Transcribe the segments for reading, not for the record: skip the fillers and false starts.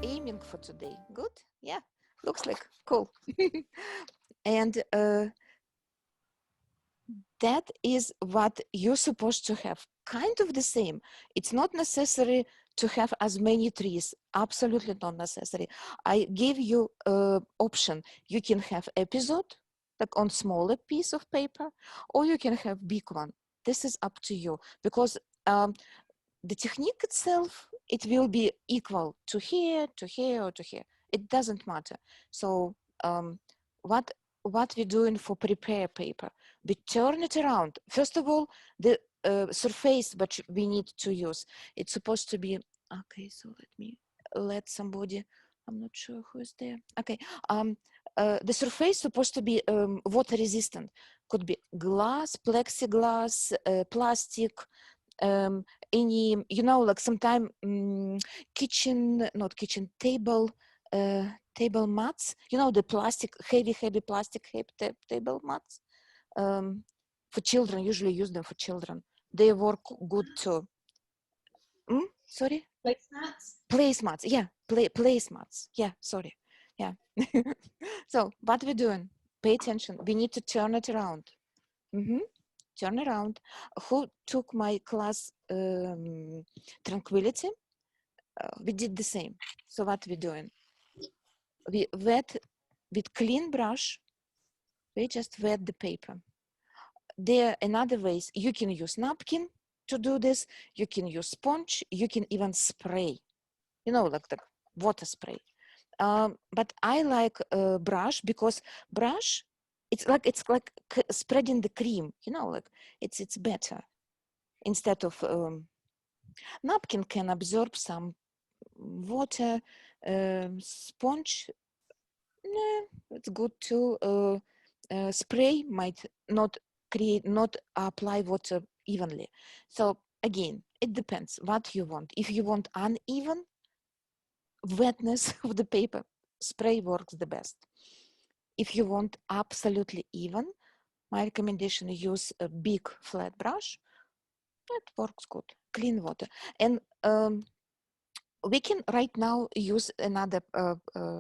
aiming for today? Good? Yeah, looks like cool. And that is what you're supposed to have. Kind of the same. It's not necessary to have as many trees. Absolutely not necessary. I give you option. You can have episode, like on smaller piece of paper, or you can have big one. This is up to you, because the technique itself, it will be equal to here, to here, or to here. It doesn't matter. So what we're doing for prepare paper, we turn it around. First of all, the surface which we need to use, it's supposed to be, okay, so let somebody, I'm not sure who is there. Okay, the surface supposed to be water resistant. Could be glass, plexiglass, plastic, any, like sometime not kitchen, table, table mats, the plastic, heavy plastic table mats, for children, usually use them for children. They work good too. Sorry? Placemats, yeah, placemats, yeah, sorry, yeah. So what we're doing, pay attention, we need to turn it around. Turn around. Who took my class Tranquility? We did the same. So what we're doing? We wet with clean brush. We just wet the paper. There are another ways. You can use napkin to do this. You can use sponge. You can even spray. Like the water spray. But I like brush, because brush, it's like spreading the cream. Like it's better instead of napkin can absorb some water. Sponge, it's good to spray might not apply water evenly. So again, it depends what you want. If you want uneven wetness of the paper, spray works the best. If you want absolutely even, my recommendation, use a big flat brush. It works good. Clean water. And we can right now use another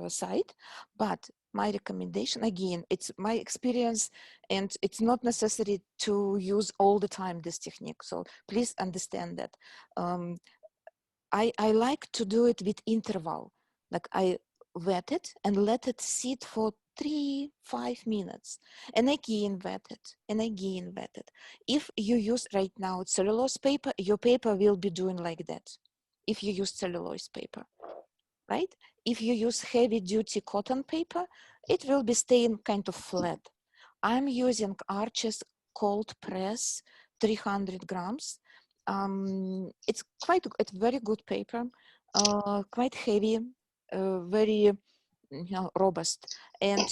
site, but my recommendation, again, it's my experience, and it's not necessary to use all the time this technique. So please understand that. I like to do it with interval. Like I wet it and let it sit for 3-5 minutes, and again wet it, and again wet it. If you use right now cellulose paper, your paper will be doing like that. If you use cellulose paper, right? If you use heavy duty cotton paper, it will be staying kind of flat. I'm using Arches cold press 300 grams. It's very good paper, quite heavy, very robust. And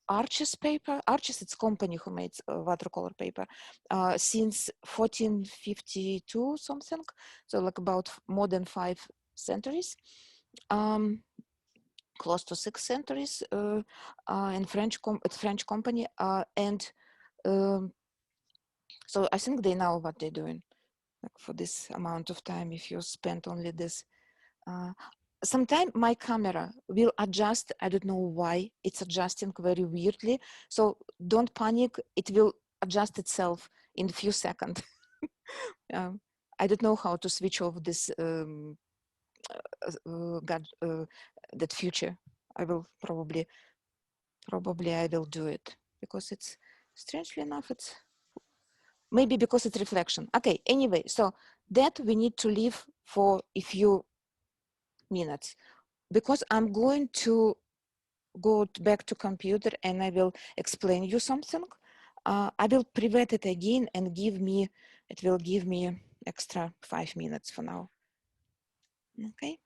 Arches paper, Arches, it's company who made watercolor paper since 1452 something, so like about more than 5 centuries, close to 6 centuries, and it's French company, and so I think they know what they're doing, like for this amount of time. If you spend only this, sometimes my camera will adjust. I don't know why it's adjusting very weirdly. So don't panic. It will adjust itself in a few seconds. I don't know how to switch off this that feature. I will probably I will do it, because it's, strangely enough, it's maybe because it's reflection. Okay, anyway, so that we need to leave for a few minutes, because I'm going to go back to computer and I will explain you something. I will prevent it again and it will give me extra 5 minutes for now. Okay.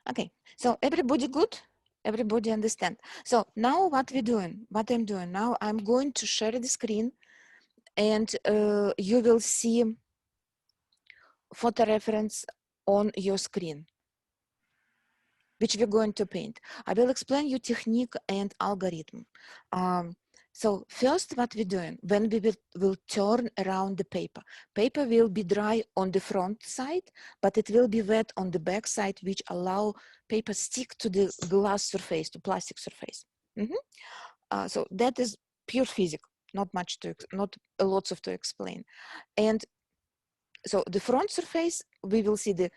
Okay, so everybody good? Everybody understand? So now what we're doing, what I'm doing now, I'm going to share the screen, and you will see photo reference on your screen, which we're going to paint. I will explain you technique and algorithm. So first what we're doing, when we will turn around the paper, paper will be dry on the front side, but it will be wet on the back side, which allow paper stick to the glass surface, to plastic surface. So that is pure physics, not much to, not a lots of to explain. And so the front surface, we will see the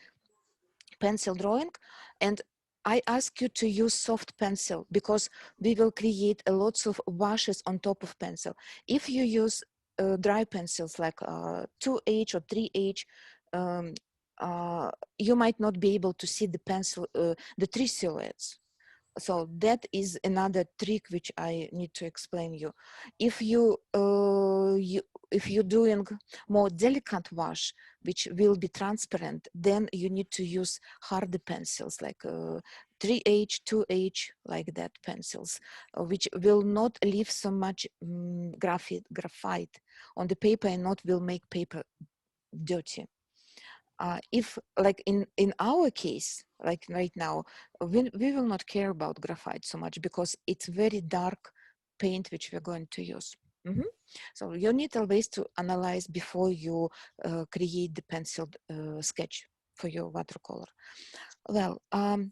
pencil drawing, and I ask you to use soft pencil because we will create a lots of washes on top of pencil. If you use dry pencils like 2H or 3H, you might not be able to see the pencil, the tree silhouettes. So that is another trick which I need to explain you. If if you're doing more delicate wash, which will be transparent, then you need to use harder pencils like 3H, 2H, like that pencils, which will not leave so much graphite on the paper and not will make paper dirty. If like in our case, like right now, we will not care about graphite so much because it's very dark paint which we're going to use. So you need always to analyze before you create the pencil sketch for your watercolor. Well,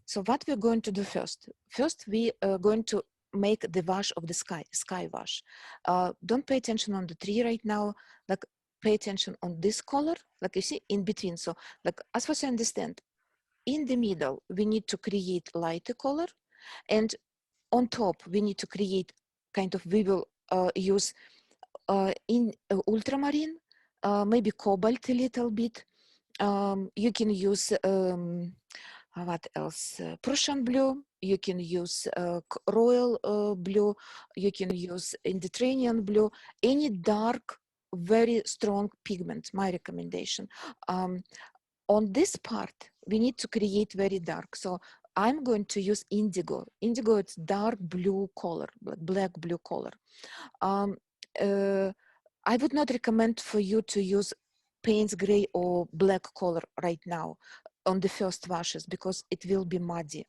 so what we're going to do first? First, we are going to make the wash of the sky wash. Don't pay attention on the tree right now. Like, pay attention on this color, like you see in between. So like, as far as I understand, in the middle, we need to create lighter color, and on top, we need to create kind of, we will use in ultramarine, maybe cobalt a little bit. You can use what else? Prussian blue. You can use royal blue. You can use Mediterranean blue. Any dark, very strong pigment. My recommendation. On this part, we need to create very dark. So I'm going to use indigo. Indigo, it's dark blue color, black blue color. I would not recommend for you to use Payne's gray or black color right now on the first washes because it will be muddy.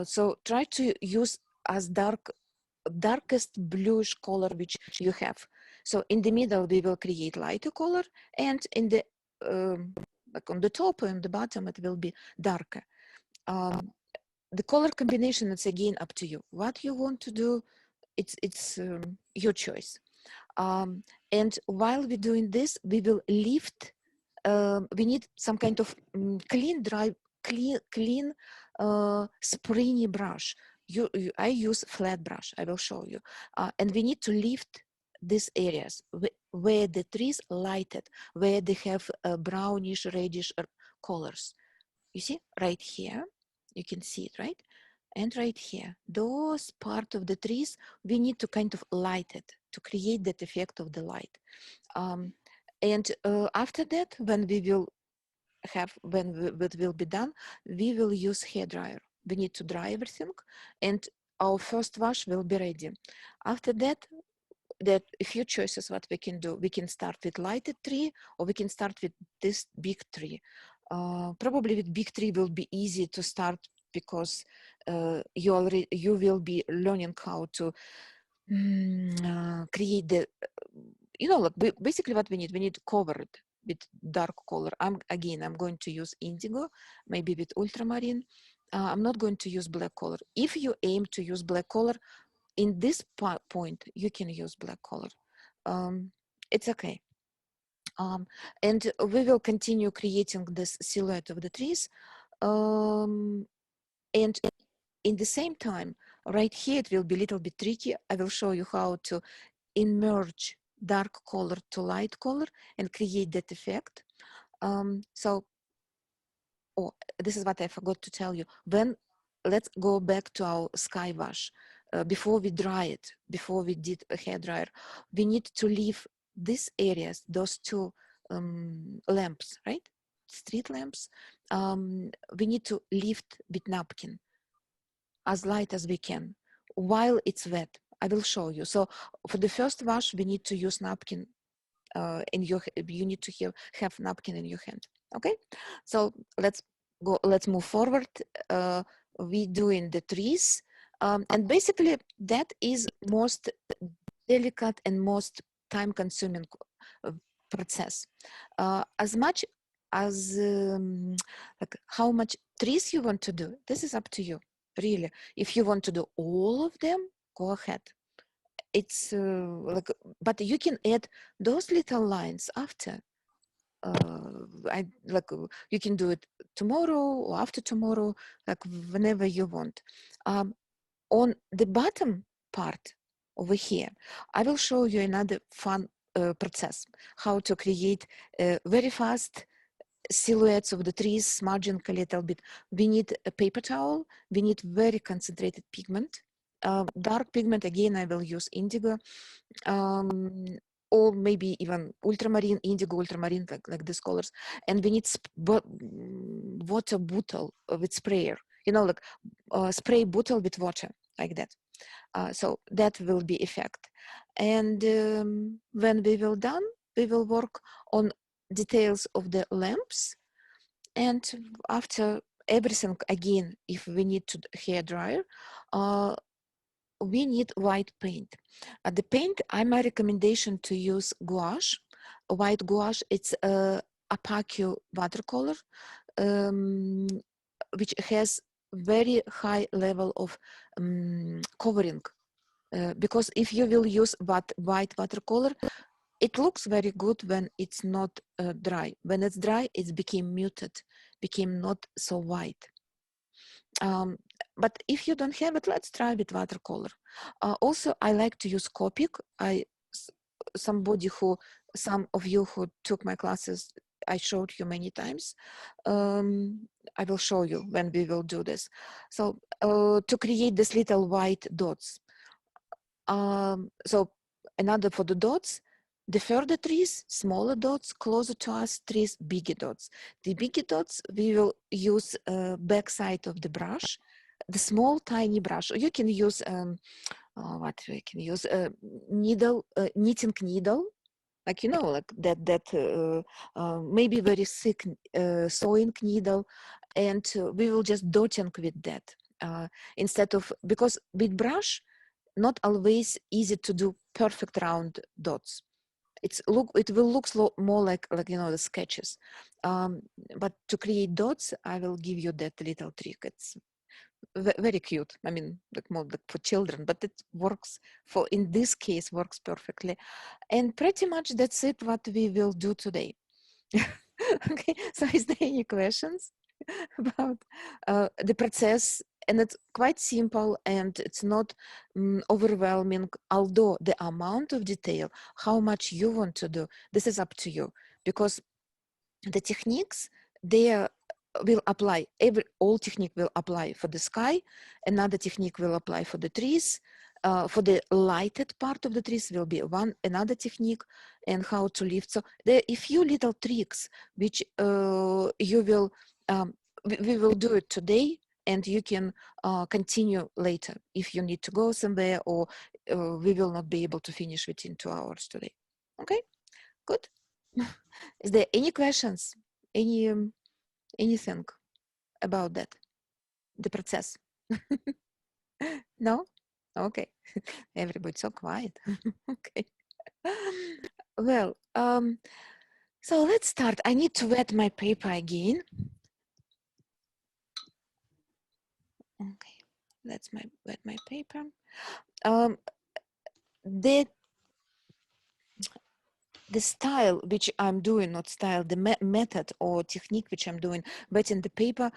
So try to use as darkest bluish color which you have. So in the middle we will create lighter color, and in the like on the top and the bottom it will be darker. The color combination, it's again up to you. What you want to do, it's your choice. And while we're doing this, we will lift. We need some kind of clean, dry, clean, springy brush. I use flat brush. I will show you. And we need to lift these areas where the trees lighted, where they have brownish, reddish colors. You see, right here, you can see it, right? And right here, those part of the trees, we need to kind of light it to create that effect of the light. And after that, when we will have, it will be done, we will use hair dryer. We need to dry everything, and our first wash will be ready. After that, there are a few choices what we can do. We can start with lighted tree, or we can start with this big tree. Probably with big tree will be easy to start because you will be learning how to create the, like basically what we need covered with dark color. I'm going to use indigo, maybe with ultramarine. I'm not going to use black color. If you aim to use black color, in this point, you can use black color. It's okay. And we will continue creating this silhouette of the trees. And in the same time, right here, it will be a little bit tricky. I will show you how to emerge dark color to light color and create that effect. This is what I forgot to tell you. Let's go back to our sky wash. Before we dry it, before we did a hair dryer, we need to leave these areas, those two lamps, right? Street lamps. We need to lift with napkin as light as we can while it's wet. I will show you. So for the first wash, we need to use napkin you need to have napkin in your hand. Okay, so let's move forward. We doing the trees, and basically that is most delicate and most time-consuming process. As much as like how much trees you want to do, this is up to you, really. If you want to do all of them, go ahead. It's like, but you can add those little lines after. You can do it tomorrow or after tomorrow, like whenever you want. On the bottom part over here, I will show you another fun process, how to create very fast silhouettes of the trees, smudging a little bit. We need a paper towel. We need very concentrated pigment. Dark pigment, again, I will use indigo. Or maybe even ultramarine, indigo, ultramarine, like these colors. And we need water bottle with sprayer, like spray bottle with water, like that. So that will be effect. And when we will done, we will work on details of the lamps. And after everything, again, if we need to hair dryer, we need white paint. The paint, my recommendation to use gouache. White gouache, it's a opaque watercolor, which has very high level of covering. Because if you will use white watercolor, it looks very good when it's not dry. When it's dry, it became muted, became not so white. But if you don't have it, let's try with watercolor. Also, I like to use Copic. Some of you who took my classes, I showed you many times. I will show you when we will do this. So to create this little white dots. So another for the dots, the further trees, smaller dots, closer to us trees, bigger dots. The bigger dots, we will use back side of the brush, the small tiny brush. You can use what we can use needle, knitting needle, like like that maybe very thick sewing needle, and we will just dotting with that instead of, because with brush not always easy to do perfect round dots. It will look more like the sketches, but to create dots, I will give you that little trick. It's very cute. I mean, more like for children, but it works in this case works perfectly. And pretty much that's it what we will do today. Okay, so is there any questions about the process? And it's quite simple and it's not overwhelming, although the amount of detail, how much you want to do, this is up to you, because the techniques, they will apply, all technique will apply for the sky, another technique will apply for the trees, for the lighted part of the trees will be another technique, and how to lift. So there are a few little tricks which you will, we will do it today, and you can continue later if you need to go somewhere, or we will not be able to finish within 2 hours today. Okay, good. Is there any questions? Anything about that, the process? No? Okay. Everybody's so quiet. Okay. Well, so let's start. I need to wet my paper again. Okay, let's wet my paper. The style which I'm doing, not style, the method or technique which I'm doing, wetting the paper,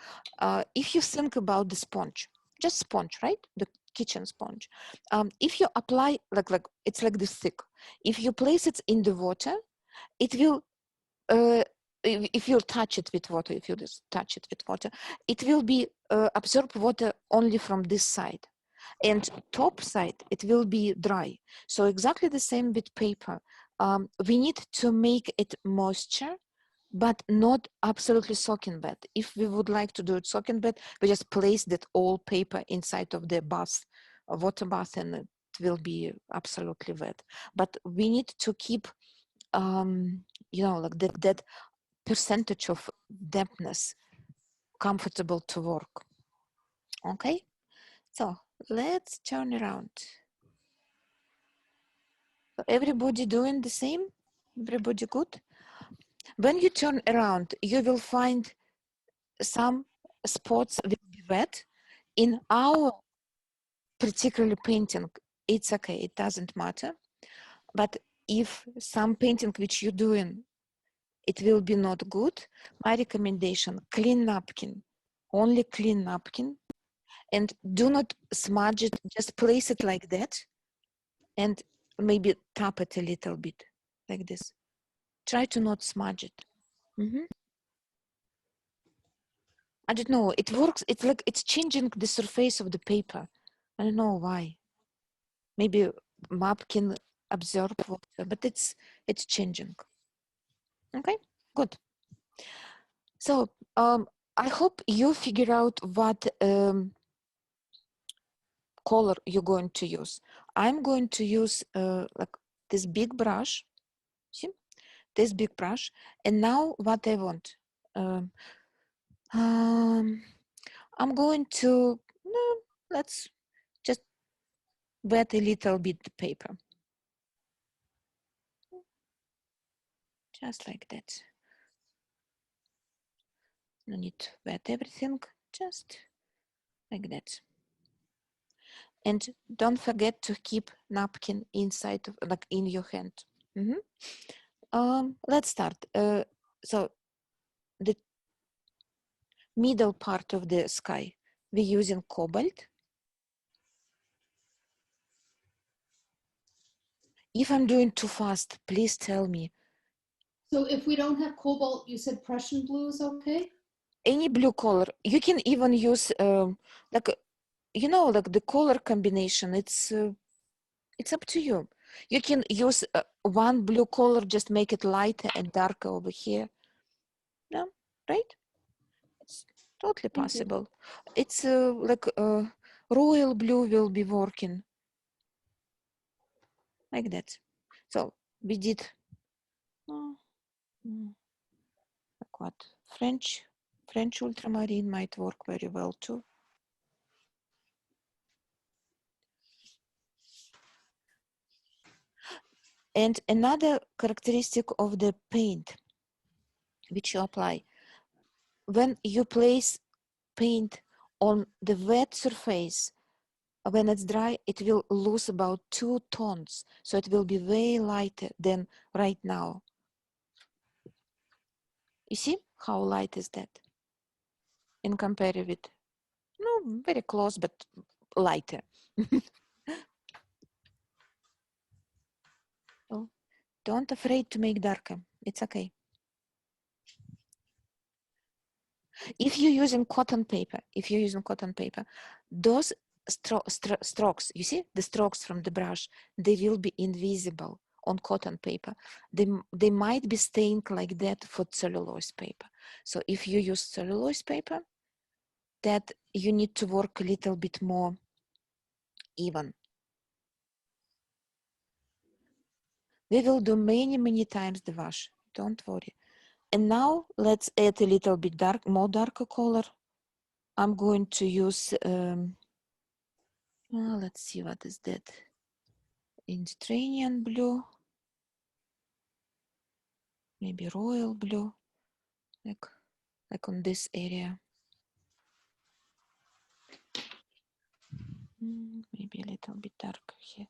if you think about the sponge, just sponge, right? The kitchen sponge. If you apply, like it's like this thick. If you place it in the water, it will, if you touch it with water, if you just touch it with water, it will be absorb water only from this side. And top side, it will be dry. So exactly the same with paper. We need to make it moisture, but not absolutely soaking wet. If we would like to do it soaking wet, we just place that all paper inside of the bath, a water bath, and it will be absolutely wet. But we need to keep, like that percentage of dampness comfortable to work. Okay, so let's turn around. Everybody doing the same? Everybody good? When you turn around, you will find some spots will be wet. In our particular painting, it's okay, it doesn't matter. But if some painting which you're doing, it will be not good, my recommendation, clean napkin, only clean napkin, and do not smudge it, just place it like that, and maybe tap it a little bit, like this. Try to not smudge it. I don't know, it works, it's like it's changing the surface of the paper. I don't know why. Maybe map can absorb water, but it's changing. Okay, good. So I hope you figure out what color you're going to use. I'm going to use like this big brush. See, this big brush. And now what I want. I'm going to, no, let's just wet a little bit the paper. Just like that. No need to wet everything, just like that. And don't forget to keep napkin inside of, like in your hand. Let's start. So the middle part of the sky, we're using cobalt. If I'm doing too fast, please tell me. So if we don't have cobalt, you said Prussian blue is okay? Any blue color. You can even use like, you know, like the color combination. It's up to you. You can use one blue color, just make it lighter and darker over here. No, right? It's totally possible. It's like royal blue will be working like that. So we did like what? French ultramarine might work very well too. And another characteristic of the paint which you apply, when you place paint on the wet surface, when it's dry, it will lose about 2 tones. So it will be way lighter than right now. You see how light is that? In comparison with, no, very close, but lighter. Oh, don't afraid to make darker. It's okay. If you're using cotton paper, those strokes, you see the strokes from the brush, they will be invisible on cotton paper. They might be stained like that for cellulose paper. So if you use cellulose paper, that you need to work a little bit more even. We will do many times the wash, don't worry. And now let's add a little bit more darker color. I'm going to use, let's see, what is that? Mediterranean blue, maybe royal blue, like on this area. Maybe a little bit darker here.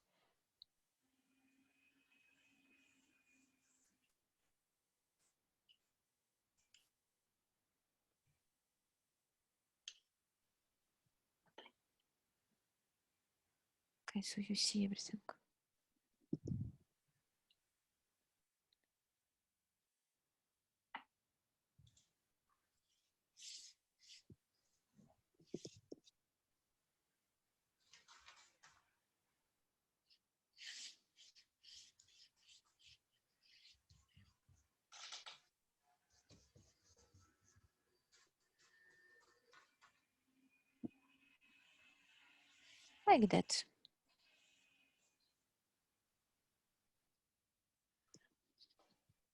Okay, so you see everything. Like that.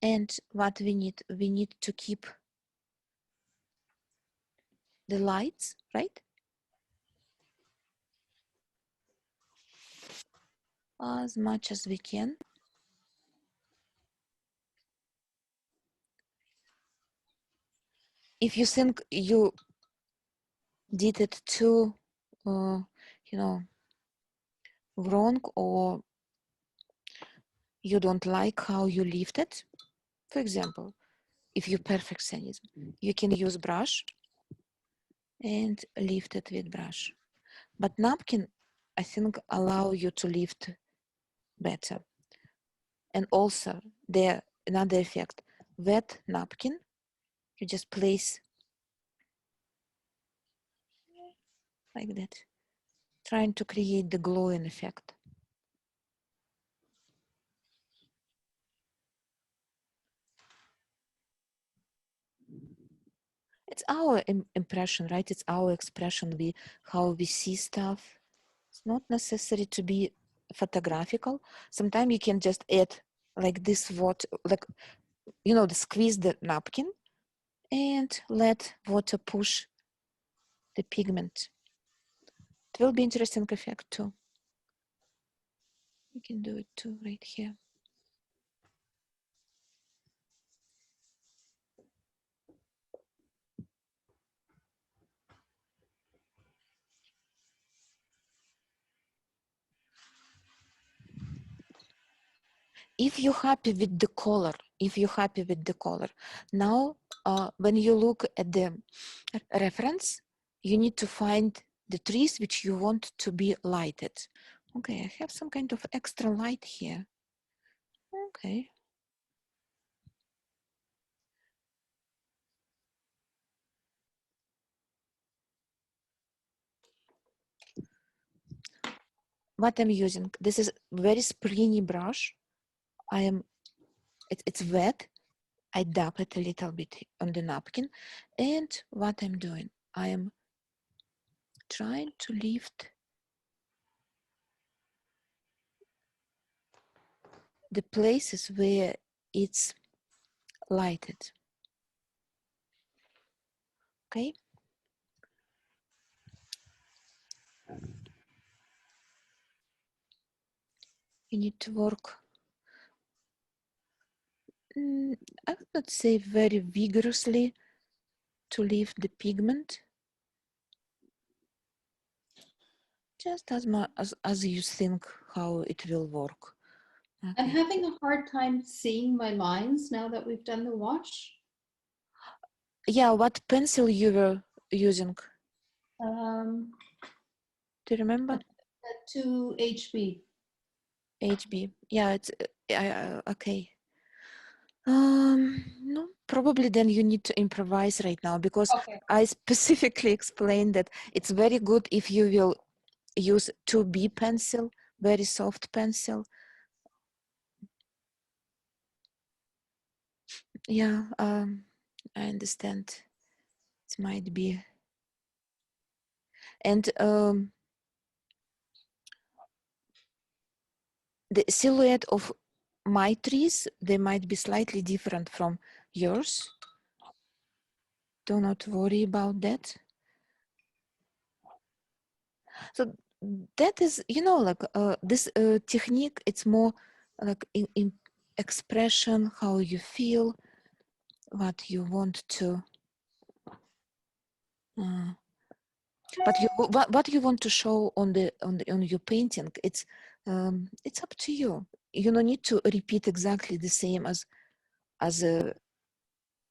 And what we need to keep the lights, right? As much as we can. if you think you did it too, you know, wrong, or you don't like how you lifted, for example, if you perfectionism, you can use brush and lift it with brush. But napkin, I think, allow you to lift better. And also, there another effect, wet napkin, you just place like that, trying to create the glowing effect. It's our impression, right? It's our expression, how we see stuff. It's not necessary to be photographical. Sometimes you can just add like this water, like, you know, squeeze the napkin and let water push the pigment. It will be interesting effect too. You can do it too right here. If you're happy with the color, now when you look at the reference, you need to find the trees which you want to be lighted. Okay, I have some kind of extra light here. Okay. What I'm using, this is very springy brush. It's wet. I dab it a little bit on the napkin. And what I'm doing, I am trying to lift the places where it's lighted. Okay. You need to work, I would not say very vigorously to lift the pigment. Just as much as you think how it will work. Okay. I'm having a hard time seeing my lines now that we've done the wash. Yeah, what pencil you were using? Do you remember? 2 HB. HB. Yeah, it's okay. No, probably then you need to improvise right now, because Okay. I specifically explained that it's very good if you will use 2B pencil, very soft pencil. Yeah, I understand. It might be. And the silhouette of my trees, they might be slightly different from yours. Do not worry about that. So that is, you know, like this technique, it's more like in expression, how you feel, what you want to, but what you want to show on your painting. It's up to you. You don't need to repeat exactly the same as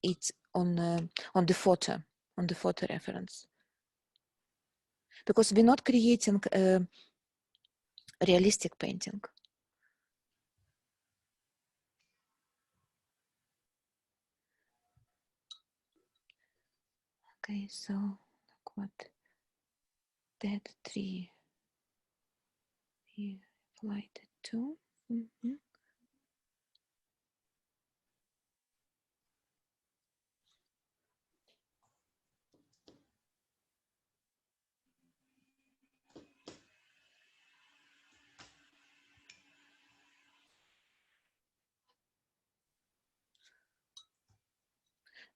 it's on the photo reference, because we're not creating a realistic painting. Okay, so look what that tree we lighted too.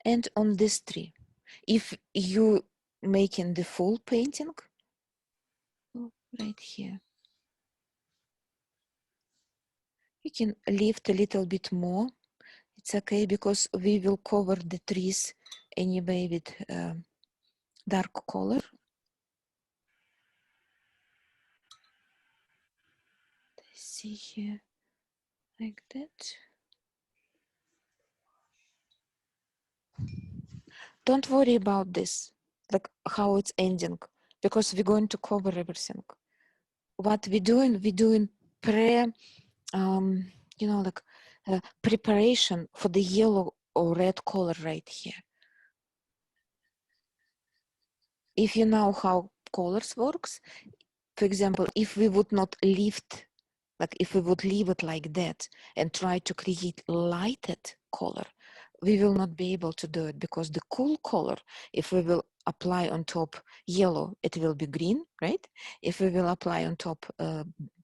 And on this tree, if you making the full painting, right here, you can lift a little bit more. It's okay, because we will cover the trees anyway with dark color. See here, like that. Don't worry about this, like how it's ending, because we're going to cover everything. What we're doing you know, like preparation for the yellow or red color right here. If you know how colors works, for example, if we would not lift, like if we would leave it like that and try to create lighted color, we will not be able to do it, because the cool color, if we will apply on top yellow, it will be green, right? If we will apply on top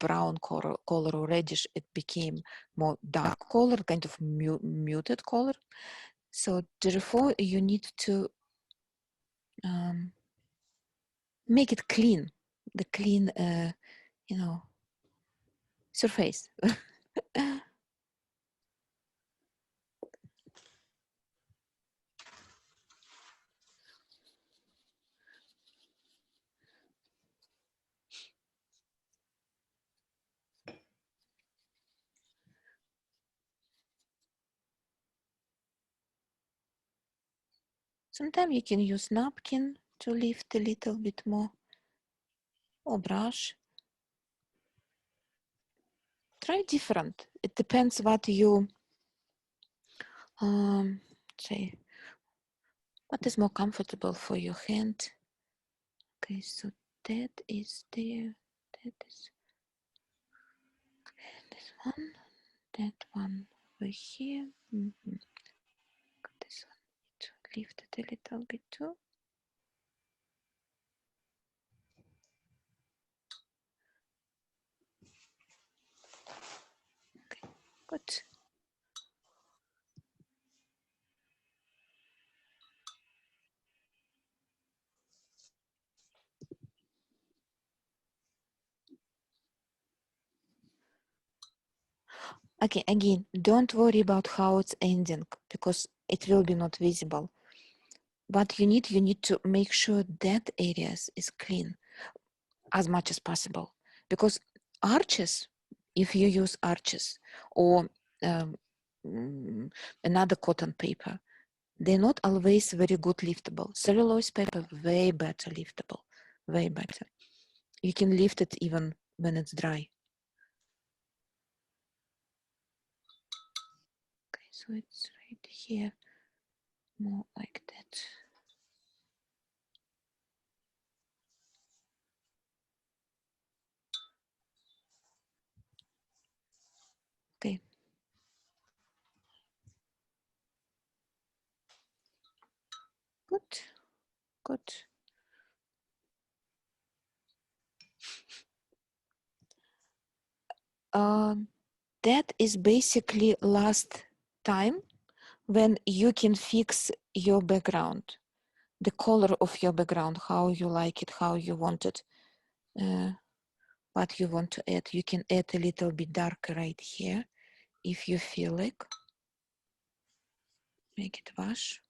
brown color or reddish, it became more dark color, kind of muted color. So therefore you need to make it clean, the clean, you know, surface. Sometimes you can use napkin to lift a little bit more, or brush. Try different. It depends what you say, what is more comfortable for your hand. Okay, so that is there, that is this one, that one over here. This one need to lift it a little bit too. Okay, good. Okay, again, don't worry about how it's ending, because it will be not visible. But you need to make sure that areas is clean as much as possible, because arches, if you use arches or another cotton paper, they're not always very good liftable. Cellulose paper, way better liftable, way better. You can lift it even when it's dry. Okay, so it's right here, more like that. Okay. Good, good. That is basically last time when you can fix your background, the color of your background, how you like it, how you want it, what you want to add. You can add a little bit darker right here if you feel like. Make it wash.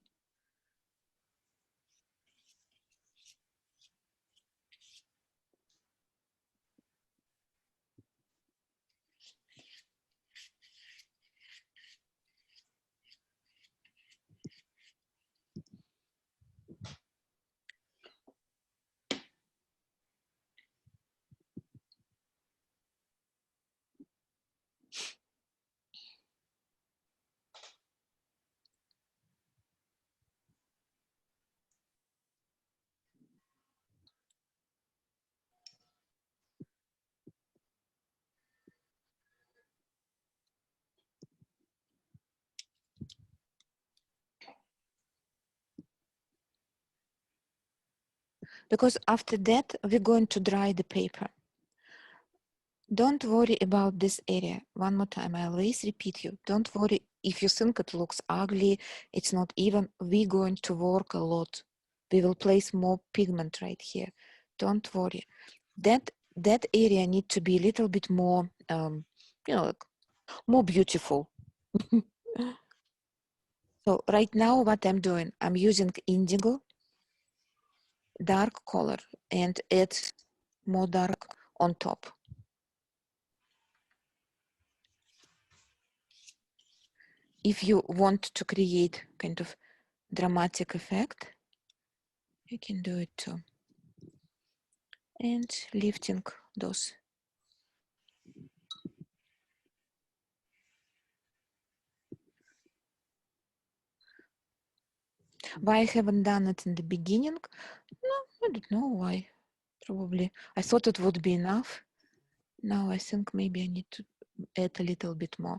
Because after that, we're going to dry the paper. Don't worry about this area. One more time, I always repeat you. Don't worry if you think it looks ugly, it's not even. We're going to work a lot. We will place more pigment right here. Don't worry. That area need to be a little bit more, you know, like more beautiful. So right now what I'm doing, I'm using indigo, dark color, and add more dark on top. If you want to create kind of dramatic effect, you can do it too. And lifting those. Why I haven't done it in the beginning? No, I don't know why. Probably I thought it would be enough. Now I think maybe I need to add a little bit more.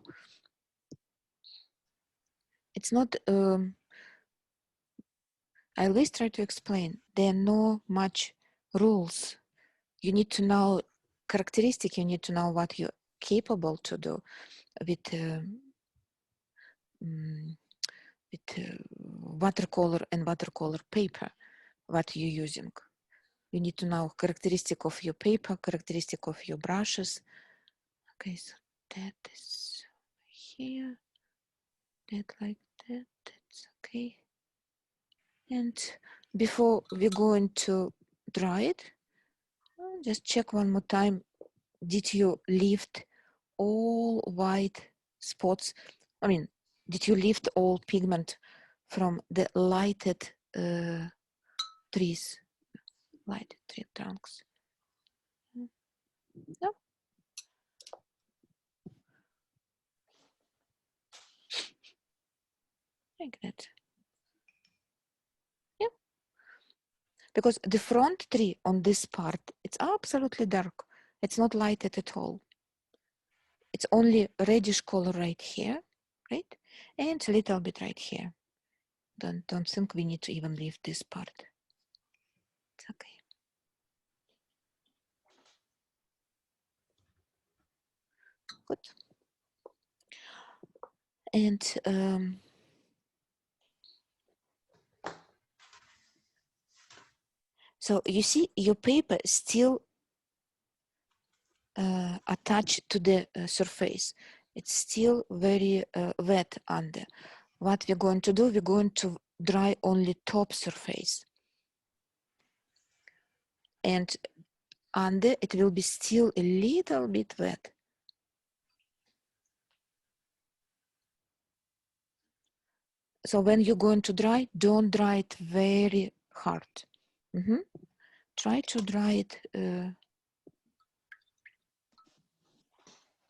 It's not, I always try to explain, there are no much rules. You need to know characteristic, you need to know what you're capable to do with watercolor and watercolor paper, what you're using. You need to know characteristic of your paper, characteristic of your brushes. Okay, so that is here, that like that, that's okay. And before we're going to dry it, just check one more time. Did you lift all white spots? I mean, did you lift all pigment from the lighted trees, lighted tree trunks? No? Like that. Yeah. Because the front tree on this part, it's absolutely dark. It's not lighted at all. It's only reddish color right here, right? And a little bit right here. Don't think we need to even leave this part. It's okay. Good. And so you see your paper still attached to the surface. It's still very wet under. What we're going to do, we're going to dry only top surface. And under it will be still a little bit wet. So when you're going to dry, don't dry it very hard. Try to dry it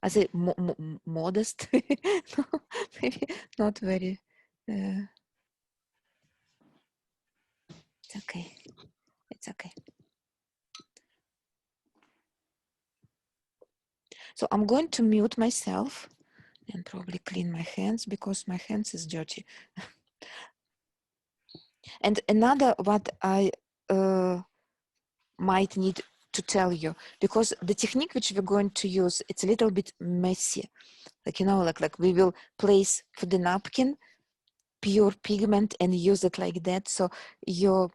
as a modest, maybe not very. It's okay. It's okay. So I'm going to mute myself and probably clean my hands because my hands is dirty. And another what I might need to tell you, because the technique which we're going to use, it's a little bit messy. Like, you know, like we will place for the napkin pure pigment and use it like that. So your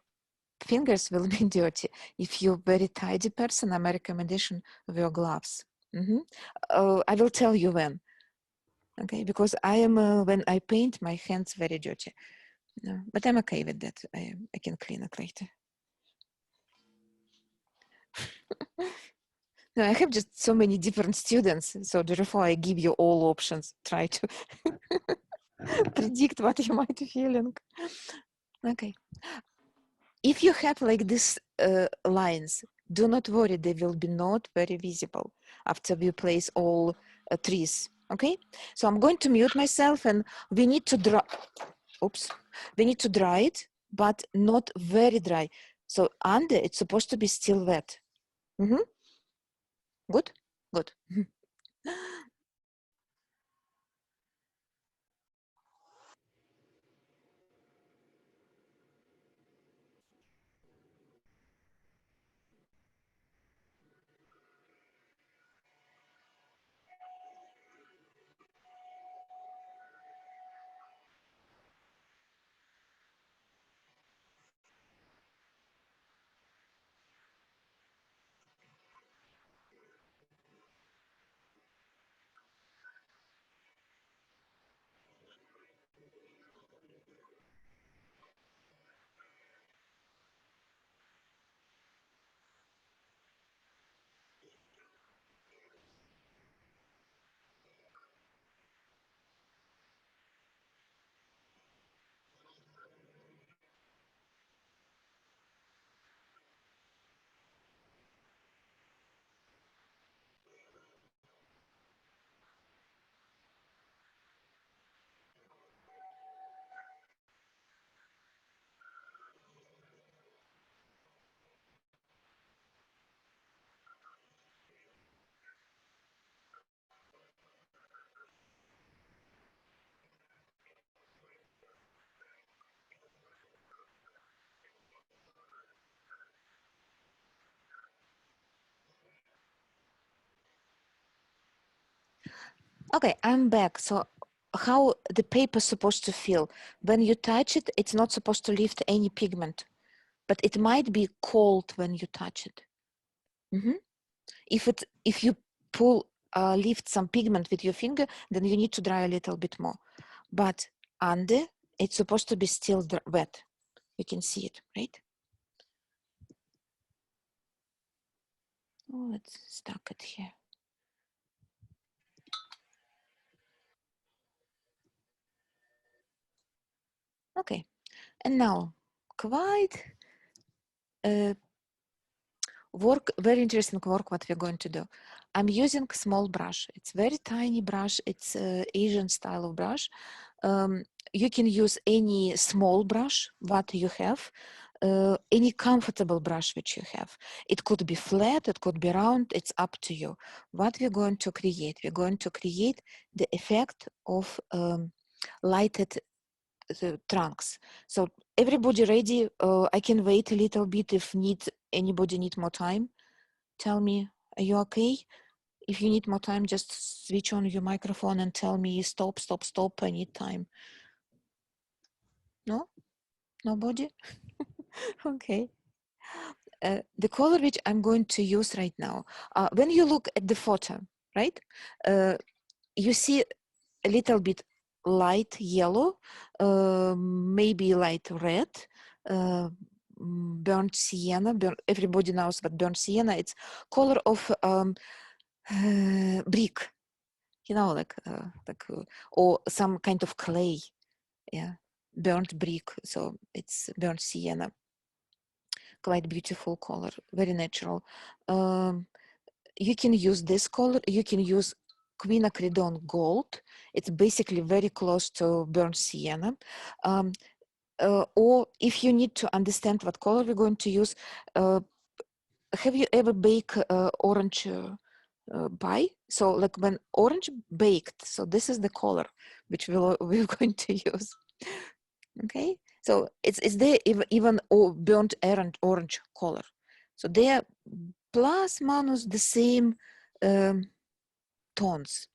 fingers will be dirty. If you're a very tidy person, my recommendation, wear gloves. I will tell you when. Okay, because I am, when I paint, my hands very dirty. No, but I'm okay with that. I can clean it later. No, I have just so many different students. So therefore I give you all options. Try to predict what you might be feeling. Okay. If you have like these lines, do not worry, they will be not very visible after we place all trees. Okay, so I'm going to mute myself and we need to dry, we need to dry it, but not very dry. So under it's supposed to be still wet. Good, good. Okay, I'm back. So how the paper is supposed to feel? When you touch it, it's not supposed to lift any pigment, but it might be cold when you touch it. If you lift some pigment with your finger, then you need to dry a little bit more. But under, it's supposed to be still wet. You can see it, right? Oh, it's stuck it here. Okay, and now quite very interesting work what we're going to do. I'm using small brush. It's very tiny brush. It's Asian style of brush. You can use any small brush what you have, any comfortable brush which you have. It could be flat, it could be round, it's up to you. What we're going to create? We're going to create the effect of lighted trunks. So everybody ready? I can wait a little bit if anybody need more time. Tell me, are you okay? If you need more time, just switch on your microphone and tell me stop, stop, stop, I need time. No? Nobody? Okay. The color which I'm going to use right now, when you look at the photo, right? You see a little bit light yellow, maybe light red, burnt sienna. Everybody knows what burnt sienna. It's color of brick, you know, or some kind of clay. Yeah, burnt brick. So it's burnt sienna. Quite beautiful color, very natural. You can use this color. You can use quinacridone gold. It's basically very close to burnt sienna. Or if you need to understand what color we're going to use, have you ever baked orange pie? So like when orange baked, so this is the color which we're going to use. Okay, so it's there even burnt orange color. So they are plus minus the same tones.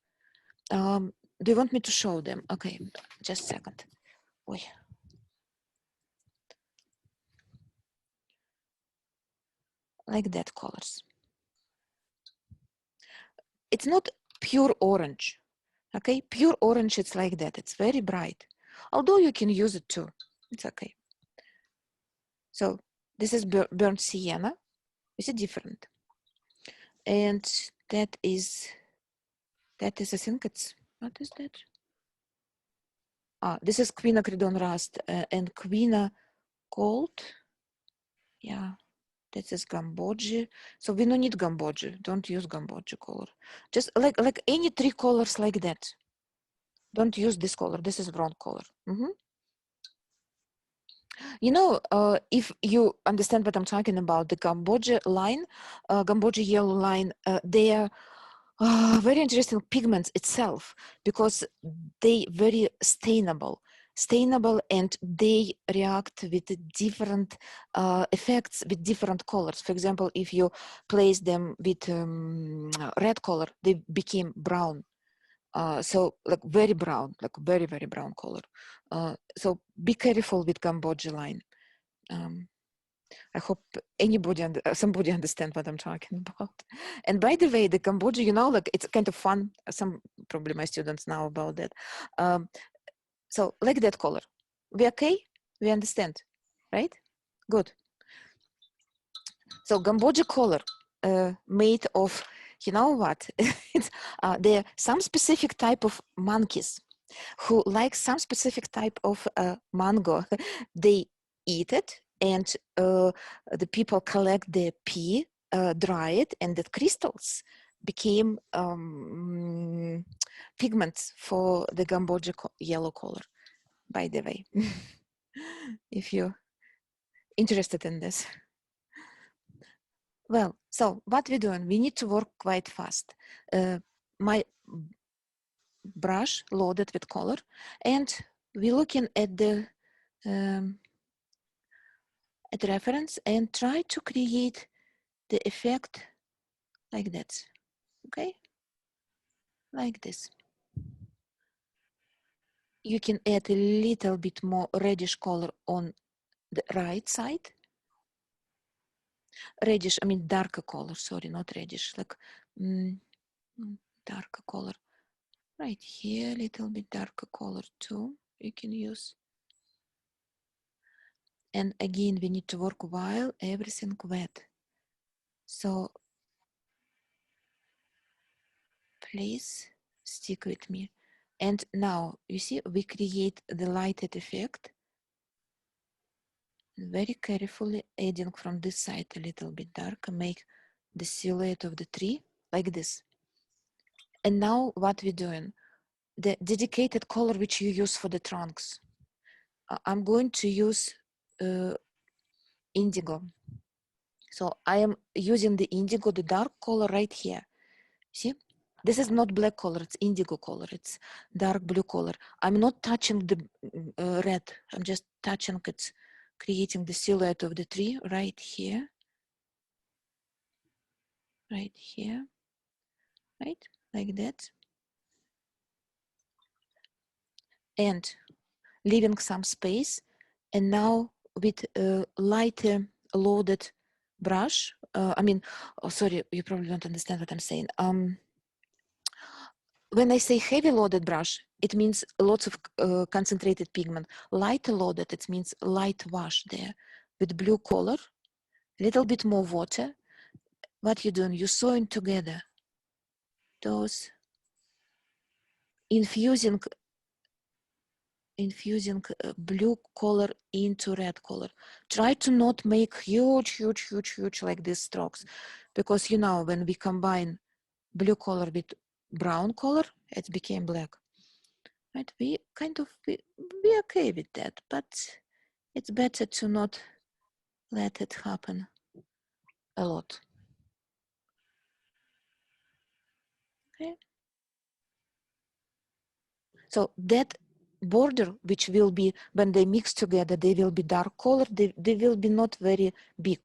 Do you want me to show them? Okay, just a second. Oi. Like that colors. It's not pure orange. Okay, pure orange, it's like that. It's very bright. Although you can use it too. It's okay. So this is burnt sienna. Is it different? And that is, I think it's, what is that? This is quinacridone rust and quina gold. Yeah, this is gamboge. So we don't need gamboge. Don't use gamboge color. Just like any three colors like that. Don't use this color. This is wrong color. You know, if you understand what I'm talking about, the Gamboge line, Gamboge yellow line, they are very interesting pigments itself because they very stainable, and they react with different effects with different colors. For example, if you place them with red color, they became brown. So like very brown, like very, very brown color. So be careful with Gamboge line. I hope somebody understand what I'm talking about. And by the way, the Cambodia, you know, like it's kind of fun. Some probably my students know about that. So like that color. We okay? We understand, right? Good. So Cambodia color made of, you know what? There are some specific type of monkeys who like some specific type of mango. They eat it, and the people collect the pea, dry it, and the crystals became pigments for the Gamboge yellow color, by the way, if you're interested in this. Well, so what we're doing, we need to work quite fast. My brush loaded with color, and we're looking at the reference and try to create the effect like that. Okay, like this. you can add a little bit more reddish color on the right side. Reddish, I mean darker color, sorry, not reddish, like darker color. Right here, a little bit darker color too, you can use. And again, we need to work while everything wet. So please stick with me. And now, you see, we create the lighted effect. Very carefully adding from this side a little bit darker, make the silhouette of the tree like this. And now what we're doing, the dedicated color which you use for the trunks. I'm going to use indigo. So I am using the indigo, the dark color right here. See, this is not black color, it's indigo color, it's dark blue color. I'm not touching the red, I'm just touching it, creating the silhouette of the tree right here. Right here, right, like that. And leaving some space. And now with a lighter loaded brush, sorry, you probably don't understand what I'm saying. When I say heavy loaded brush, it means lots of concentrated pigment. Lighter loaded, it means light wash there with blue color, a little bit more water. What you're doing, you're sewing together those, infusing blue color into red color. Try to not make huge like these strokes, because you know when we combine blue color with brown color, it became black. Right? We kind of be okay with that, but it's better to not let it happen a lot. Okay. So that border, which will be, when they mix together, they will be dark color, they will be not very big.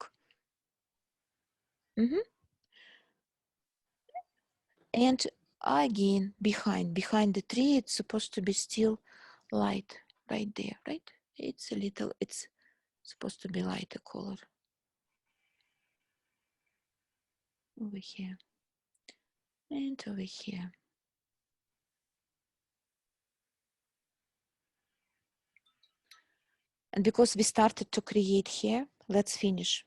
And again, behind the tree, it's supposed to be still light right there, right? It's supposed to be lighter color. Over here. And over here. And because we started to create here, let's finish.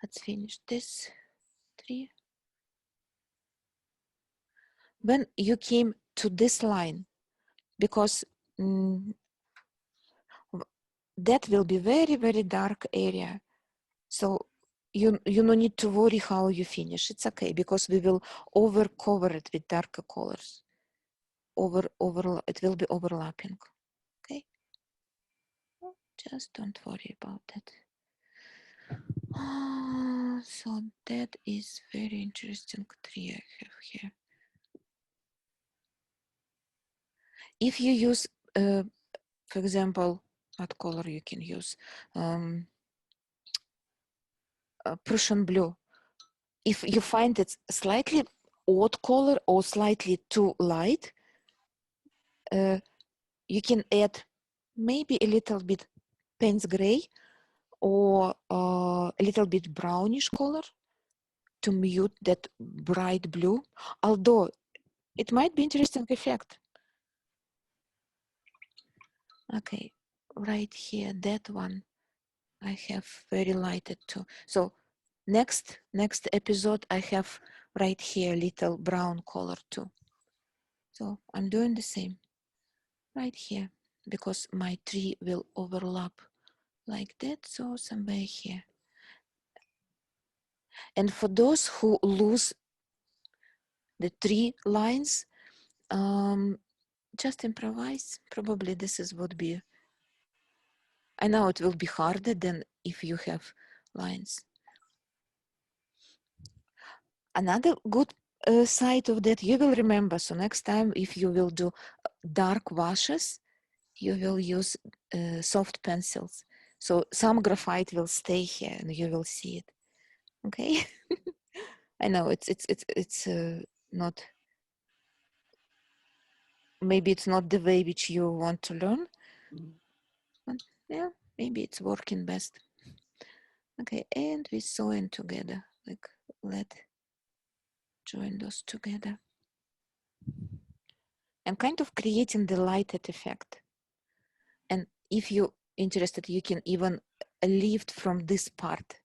Let's finish this tree. When you came to this line, because that will be very dark area. So you no need to worry how you finish. It's okay, because we will cover it with darker colors. It will be overlapping. Okay, just don't worry about that. So that is very interesting tree I have here. If you use, for example, what color you can use? Prussian blue. If you find it slightly odd color or slightly too light, you can add maybe a little bit Payne's gray or a little bit brownish color to mute that bright blue, although it might be interesting effect. Okay, right here, that one I have very lighted too. So next episode I have right here little brown color too. So I'm doing the same right here, because my tree will overlap like that, so somewhere here. And for those who lose the 3 lines, just improvise. Probably this is would be, I know it will be harder than if you have lines. Another good side of that, you will remember, so next time if you will do dark washes, you will use soft pencils. So some graphite will stay here and you will see it. Okay. I know it's not, maybe it's not the way which you want to learn, but yeah, maybe it's working best. Okay, and we sew in together, like let join those together. I'm kind of creating the lighted effect. And if you're interested, you can even lift from this part,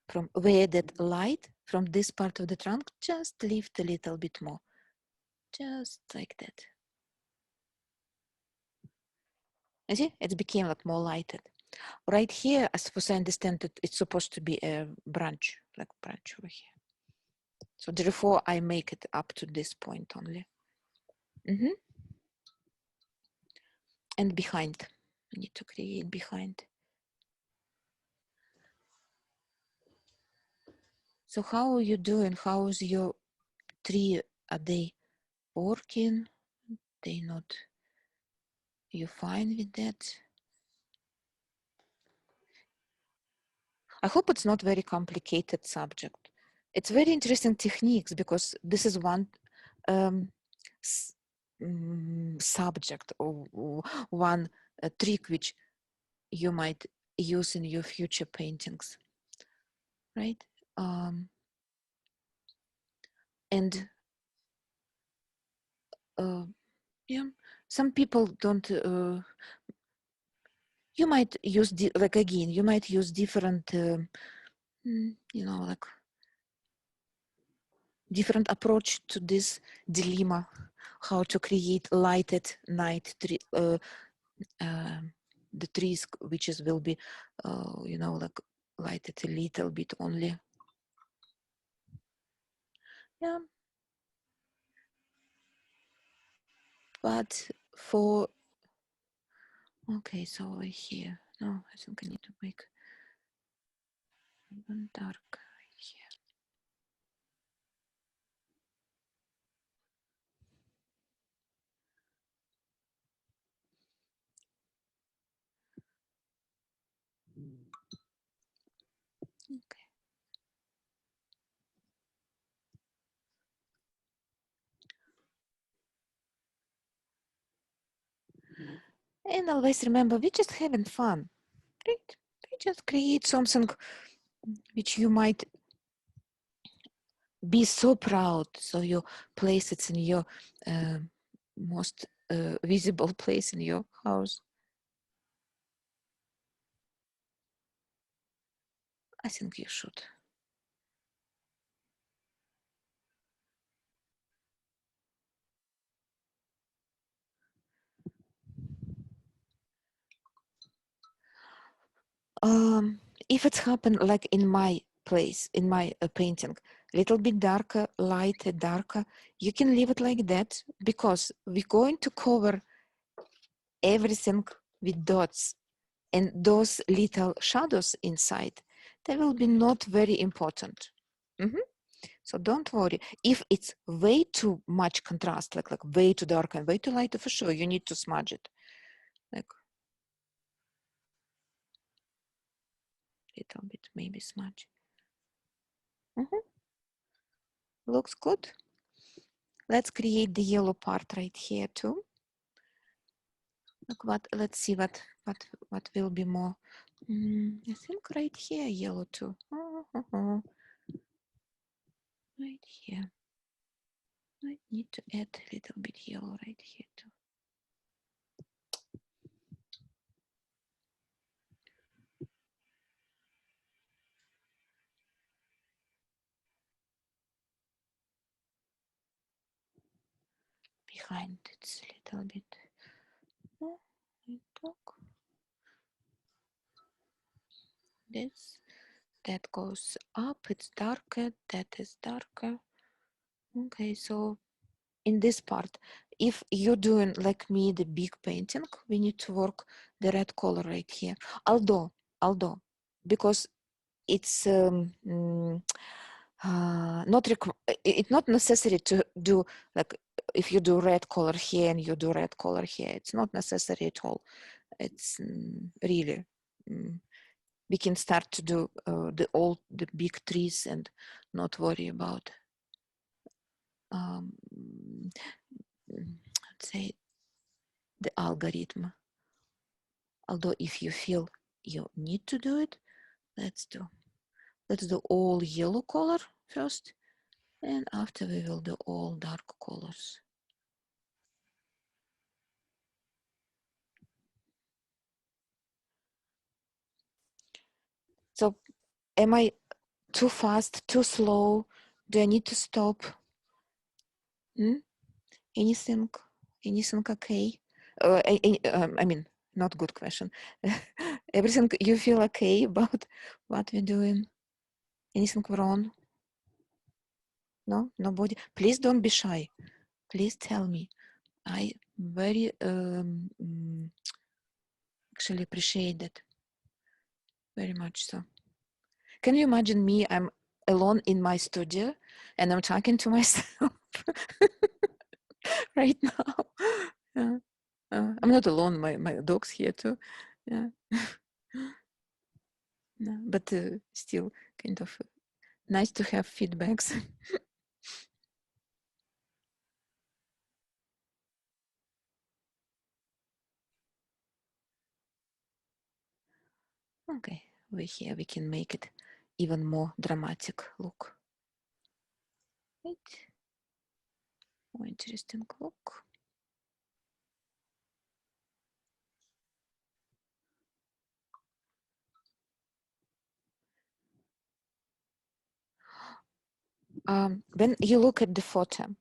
from where that light, from this part of the trunk, just lift a little bit more, just like that. You see, it became like more lighted. Right here, as far as I understand it, it's supposed to be a branch, like branch over here. So therefore, I make it up to this point only. And behind, I need to create behind. So how are you doing? How's your tree? Are they working? They not? You fine with that? I hope it's not very complicated subject. It's very interesting techniques because this is one subject or one trick which you might use in your future paintings, right? And yeah, some people don't. You might use like again. You might use different, you know, like different approach to this dilemma, how to create lighted night tree, the trees which is will be, you know, like lighted a little bit only. Yeah. But for, okay, so over here, no, I think I need to make even dark here. Okay. And always remember, we're just having fun, right? We just create something which you might be so proud. So you place it in your most visible place in your house. I think you should. If it's happened like in my place, in my painting, little bit darker, lighter, darker, you can leave it like that because we're going to cover everything with dots, and those little shadows inside, they will be not very important. So don't worry. If it's way too much contrast, like way too dark and way too light, for sure, you need to smudge it. Like little bit, maybe smudge. Looks good. Let's create the yellow part right here too. Look what, let's see what will be more. I think right here, yellow too. Right here. I need to add a little bit yellow right here too. Behind it's a little bit. This, that goes up, it's darker, that is darker. Okay, so in this part, if you're doing like me, the big painting, we need to work the red color right here. Although, because it's it's not necessary to do like if you do red color here and you do red color here, it's not necessary at all. It's really we can start to do the big trees and not worry about let's say the algorithm. Although if you feel you need to do it, let's do all yellow color first, and after we will do all dark colors. So am I too fast, too slow? Do I need to stop? Anything okay? I mean, not good question. Everything you feel okay about what we're doing? Anything wrong? No, nobody. Please don't be shy. Please tell me. I very actually appreciate that very much. So, can you imagine me? I'm alone in my studio and I'm talking to myself right now. Yeah. I'm not alone. My dog's here too. Yeah. No, but still kind of nice to have feedbacks. Okay, here we can make it even more dramatic look. Right. More interesting look. When you look at the photo,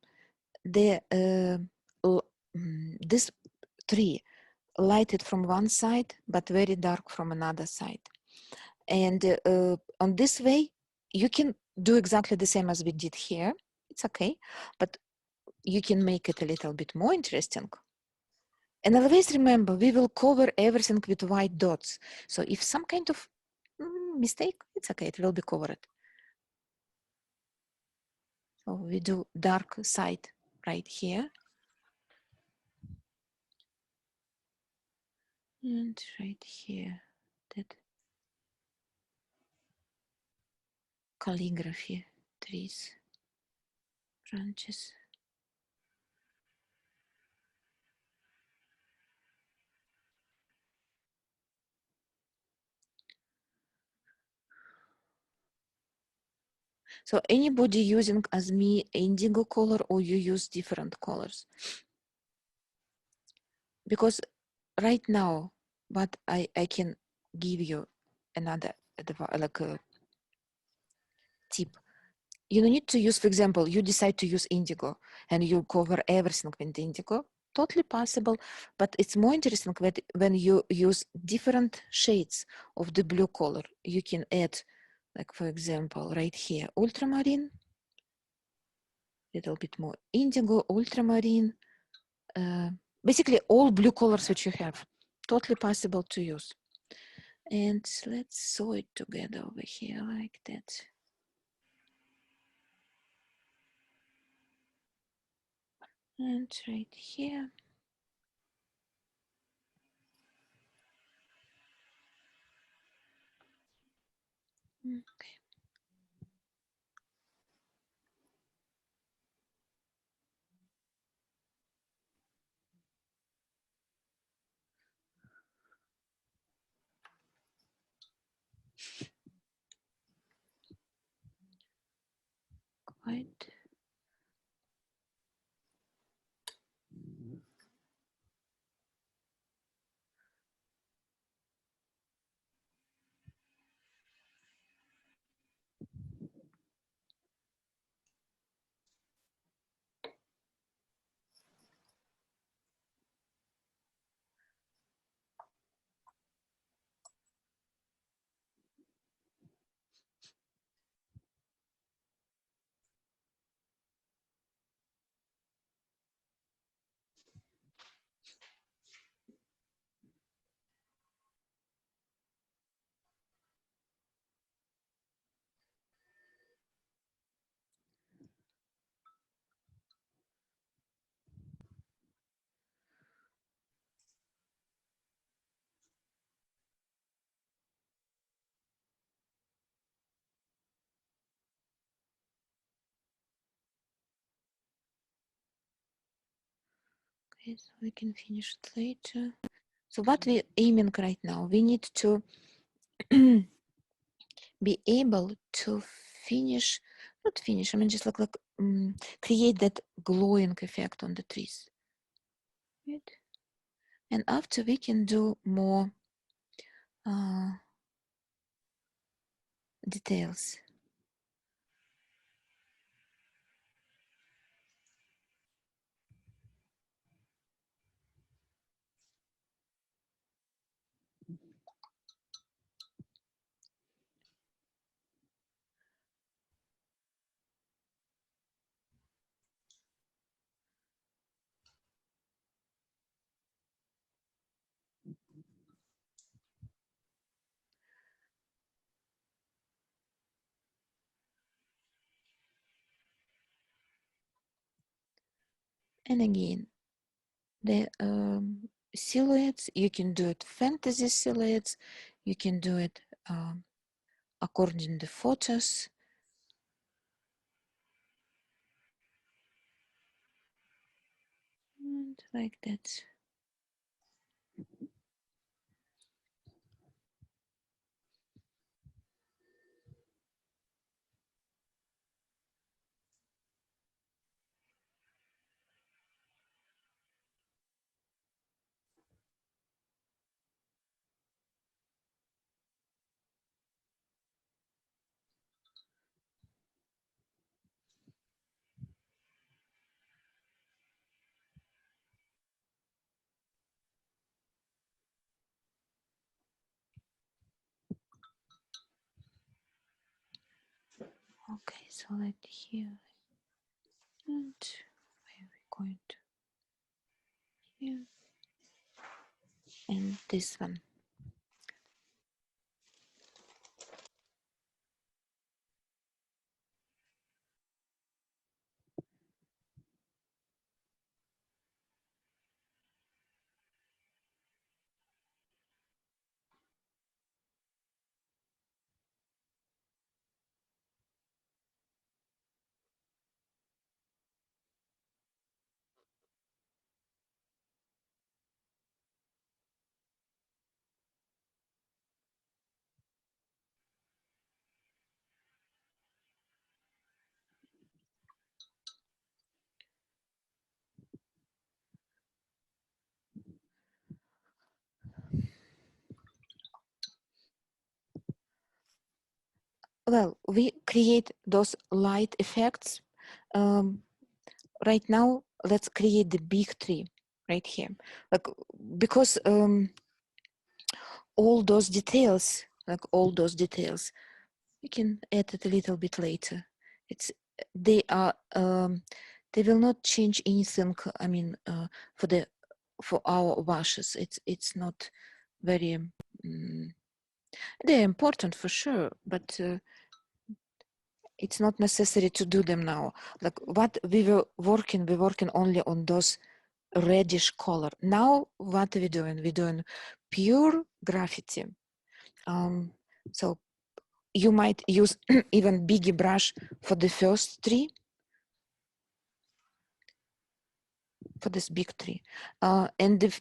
this tree lighted from one side but very dark from another side, and on this way you can do exactly the same as we did here. It's okay, but you can make it a little bit more interesting. And always remember, we will cover everything with white dots. So if some kind of mistake, it's okay, it will be covered. So we do dark side right here. And right here, that calligraphy, trees, branches. So anybody using as me indigo color, or you use different colors? Because right now, what I can give you another like a tip. You don't need to use, for example, you decide to use indigo and you cover everything with indigo. Totally possible, but it's more interesting when you use different shades of the blue color. You can add, like for example, right here, ultramarine, little bit more indigo, ultramarine, basically all blue colors which you have, totally possible to use. And let's sew it together over here like that. And right here. Okay. Quite. Okay, so we can finish it later. So what we aiming right now, we need to be able to finish, not finish, I mean just like create that glowing effect on the trees. Right? And after we can do more details. And again, the silhouettes, you can do it fantasy silhouettes, you can do it according to the photos. And like that. Okay, so let here. And where are we going to? Here. And this one. Well, we create those light effects. Right now, let's create the big tree right here. Like, because all those details, we can add it a little bit later. They are, they will not change anything, I mean, for our washes. It's not very, they're important for sure, but it's not necessary to do them now. Like what we're working only on those reddish color. Now what are we doing? We're doing pure graffiti. So you might use even bigger brush for the first tree, for this big tree. And the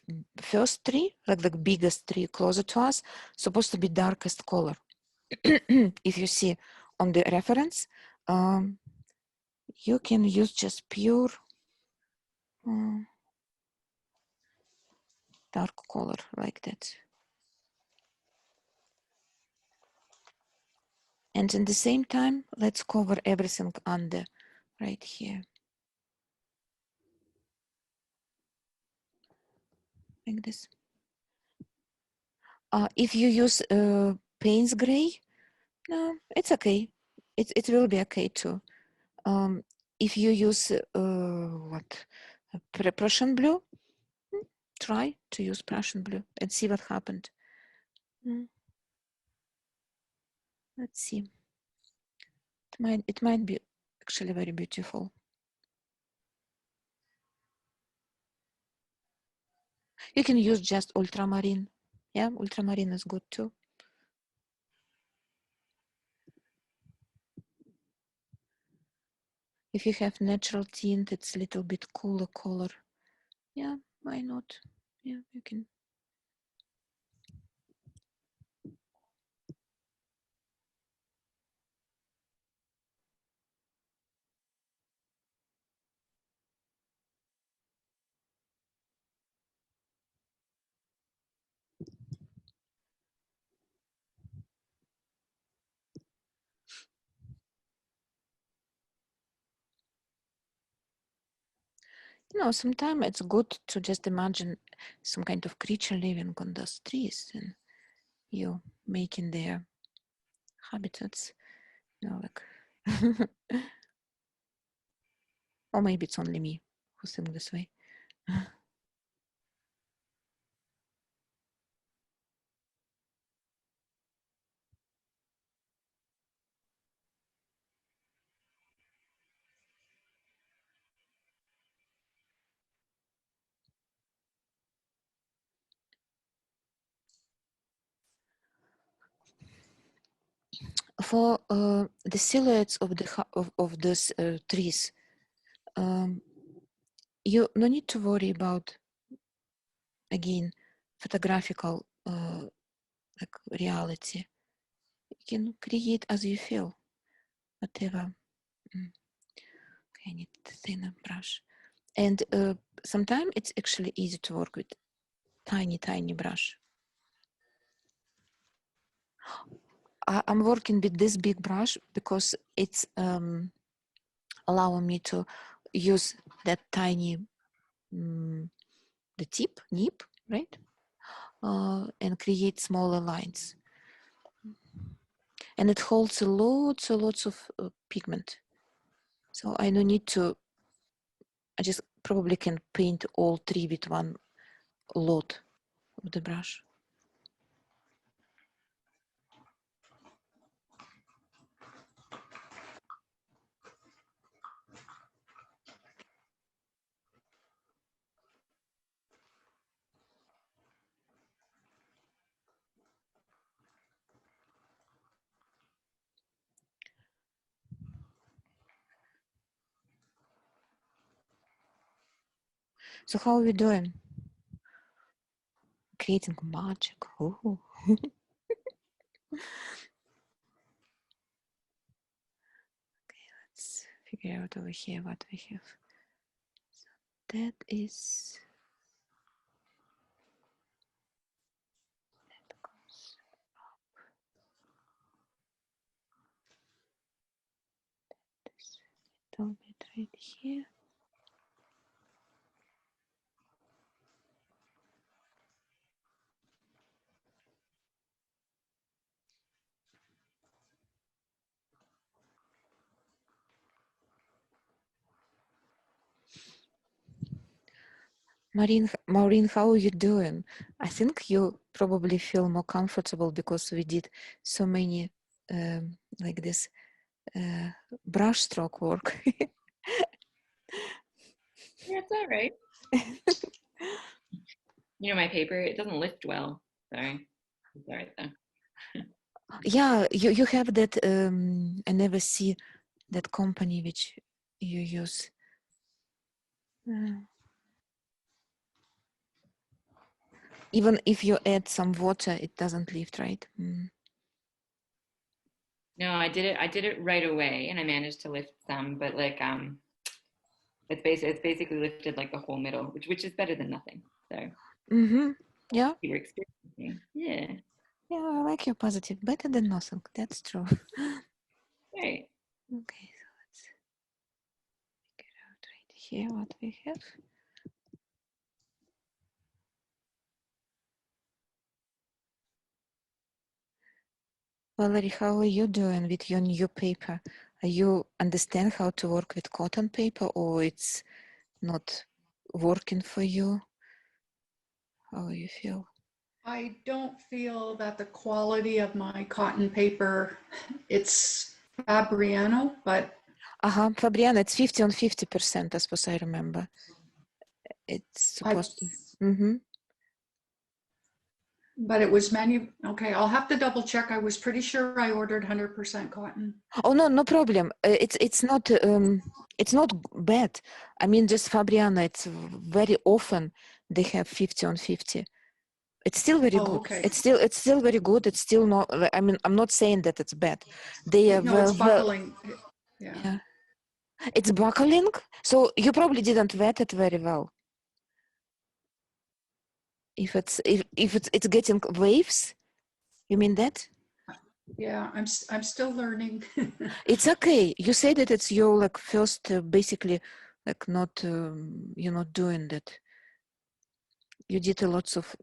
first tree, like the biggest tree closer to us, supposed to be darkest color. If you see on the reference, you can use just pure dark color like that. And in the same time, let's cover everything under right here. Like this. If you use Payne's gray, no, it's okay. It will be okay too. If you use Prussian blue, try to use Prussian blue and see what happened. Let's see. It might be actually very beautiful. You can use just ultramarine. Yeah, ultramarine is good too. If you have natural tint, it's a little bit cooler color. Yeah, Why not? Yeah, you can. You know, sometimes it's good to just imagine some kind of creature living on those trees and you making their habitats, you know, like, or maybe it's only me who think this way. For the silhouettes of the of these trees, you no need to worry about, again, photographical like reality. You can create as you feel, whatever. Okay, I need a thinner brush. And sometimes it's actually easy to work with tiny brush. I'm working with this big brush because it's allowing me to use that tiny, the tip, nib, right? And create smaller lines. And it holds lots of pigment. So I don't need to, I just probably can paint all three with one lot of the brush. So how are we doing? Creating magic. Oh. Okay, let's figure out over here what we have. So that is, that goes up. This little bit right here. Maureen, how are you doing? I think you probably feel more comfortable because we did so many like this brush stroke work. Yeah, it's all right. You know, my paper, it doesn't lift well. Sorry. It's all right though. Yeah, you have that, I never see that company which you use. Even if you add some water, it doesn't lift, right? No, I did it right away and I managed to lift some, but like it's basically lifted like the whole middle, which is better than nothing. So Yeah. you were experiencing. Yeah. Yeah, I like your positive. Better than nothing. That's true. Right. Okay, so let's figure out right here what we have. Valerie, how are you doing with your new paper? Are you understand how to work with cotton paper, or it's not working for you? How you feel? I don't feel that the quality of my cotton paper, it's Fabriano, but Fabriana, it's 50 on 50%, as far as I remember. It's supposed to. But it was okay, I'll have to double check. I was pretty sure I ordered 100% cotton. Oh no, no problem. It's not bad. I mean, just Fabriano. It's very often they have 50 on 50. It's still very Oh, good. okay. It's still very good. It's still not. I mean, I'm not saying that it's bad. They are No, it's buckling. Yeah. yeah. It's buckling. So you probably didn't vet it very well. If it's getting waves, you mean that? Yeah, I'm still learning. It's okay. You say that it's your like first, basically, like not you're not doing that. You did a lots of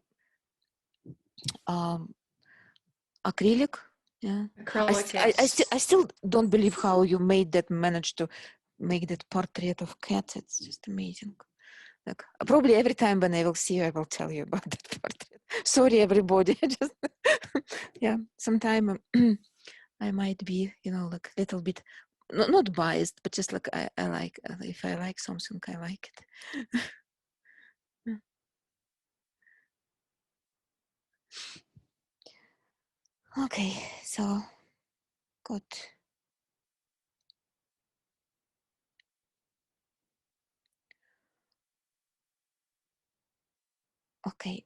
acrylic. Yeah. Acrylic, I still don't believe how you managed to make that portrait of cat. It's just amazing. Like probably every time when I will see you, I will tell you about that portrait. Sorry, everybody. Just yeah. Sometime I might be, like a little bit not biased, but just like I like if I like something, I like it. Yeah. Okay, so good. Okay,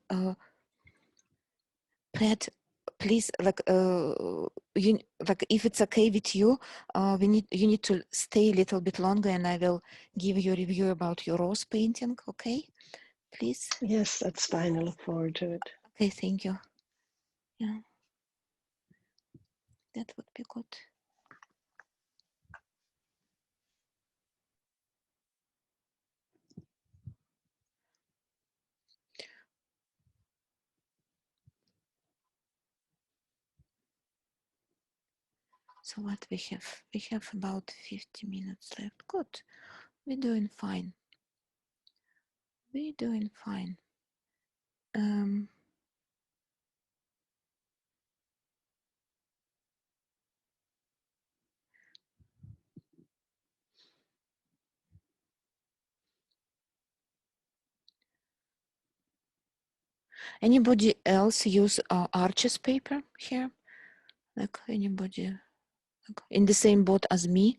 Pat, please, like you like if it's okay with you, you need to stay a little bit longer, and I will give you a review about your rose painting. Okay, please. Yes, that's fine. I look forward to it. Okay, thank you. Yeah, that would be good. So what we have? We have about 50 minutes left. Good. We're doing fine. We're doing fine. Anybody else use Arches paper here? Like anybody like in the same boat as me?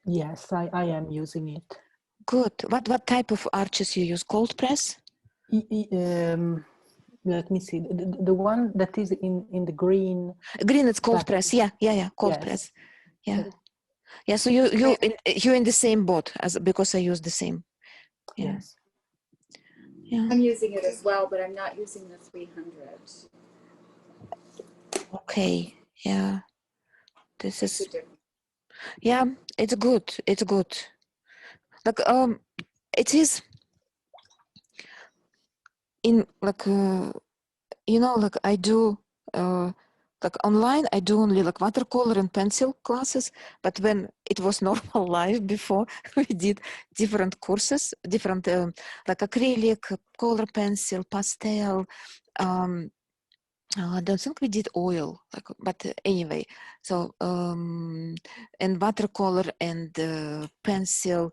Yes, I am using it. Good. What type of Arches you use? Cold press? Let me see. The one that is in the green. Green. It's cold Back. press. Yeah. Cold Yes. press. Yeah. Yeah. So you're in the same boat as because I use the same. Yeah. Yes. Yeah. I'm using it as well, but I'm not using the 300. Okay. Yeah. This It's is. a different. Yeah. It's good. It's good. Like it is in like like I do like online I do only like watercolor and pencil classes, but when it was normal life before, we did different courses, different like acrylic, color pencil, pastel. I don't think we did oil, like, but anyway, so and watercolor and pencil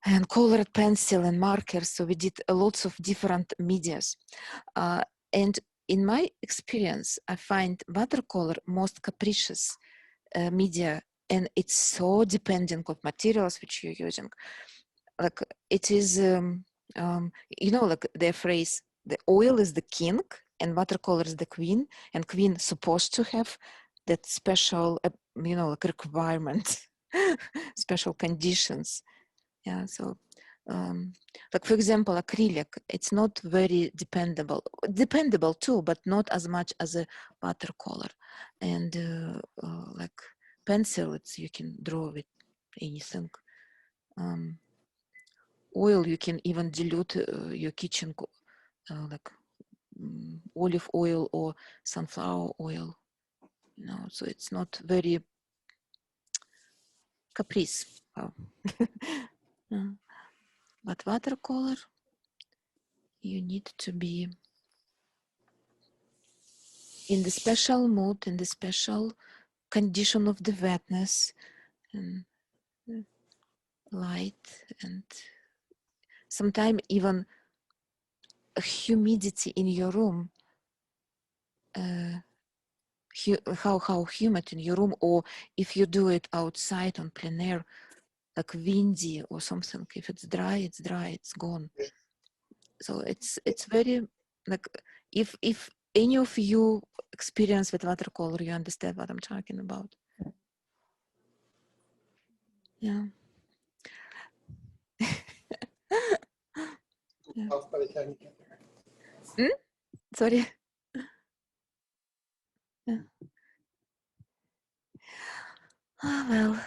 and colored pencil and markers. So we did lots of different medias. And in my experience, I find watercolor most capricious media, and it's so dependent of materials which you're using. Like it is, like their phrase, the oil is the king and watercolor is the queen, and queen supposed to have that special, like requirement, special conditions. Yeah, so like for example, acrylic, it's not very dependable too, but not as much as a watercolor. And like pencil, you can draw with anything. Oil, you can even dilute your kitchen like olive oil or sunflower oil, so it's not very caprice. But watercolor, you need to be in the special mood, in the special condition of the wetness and light, and sometimes even a humidity in your room how humid in your room, or if you do it outside on plein air, like windy or something. If it's dry, it's gone. So it's very like if any of you experience with watercolor, you understand what I'm talking about. Yeah. Yeah. By the time you get there. Sorry. Yeah. Well,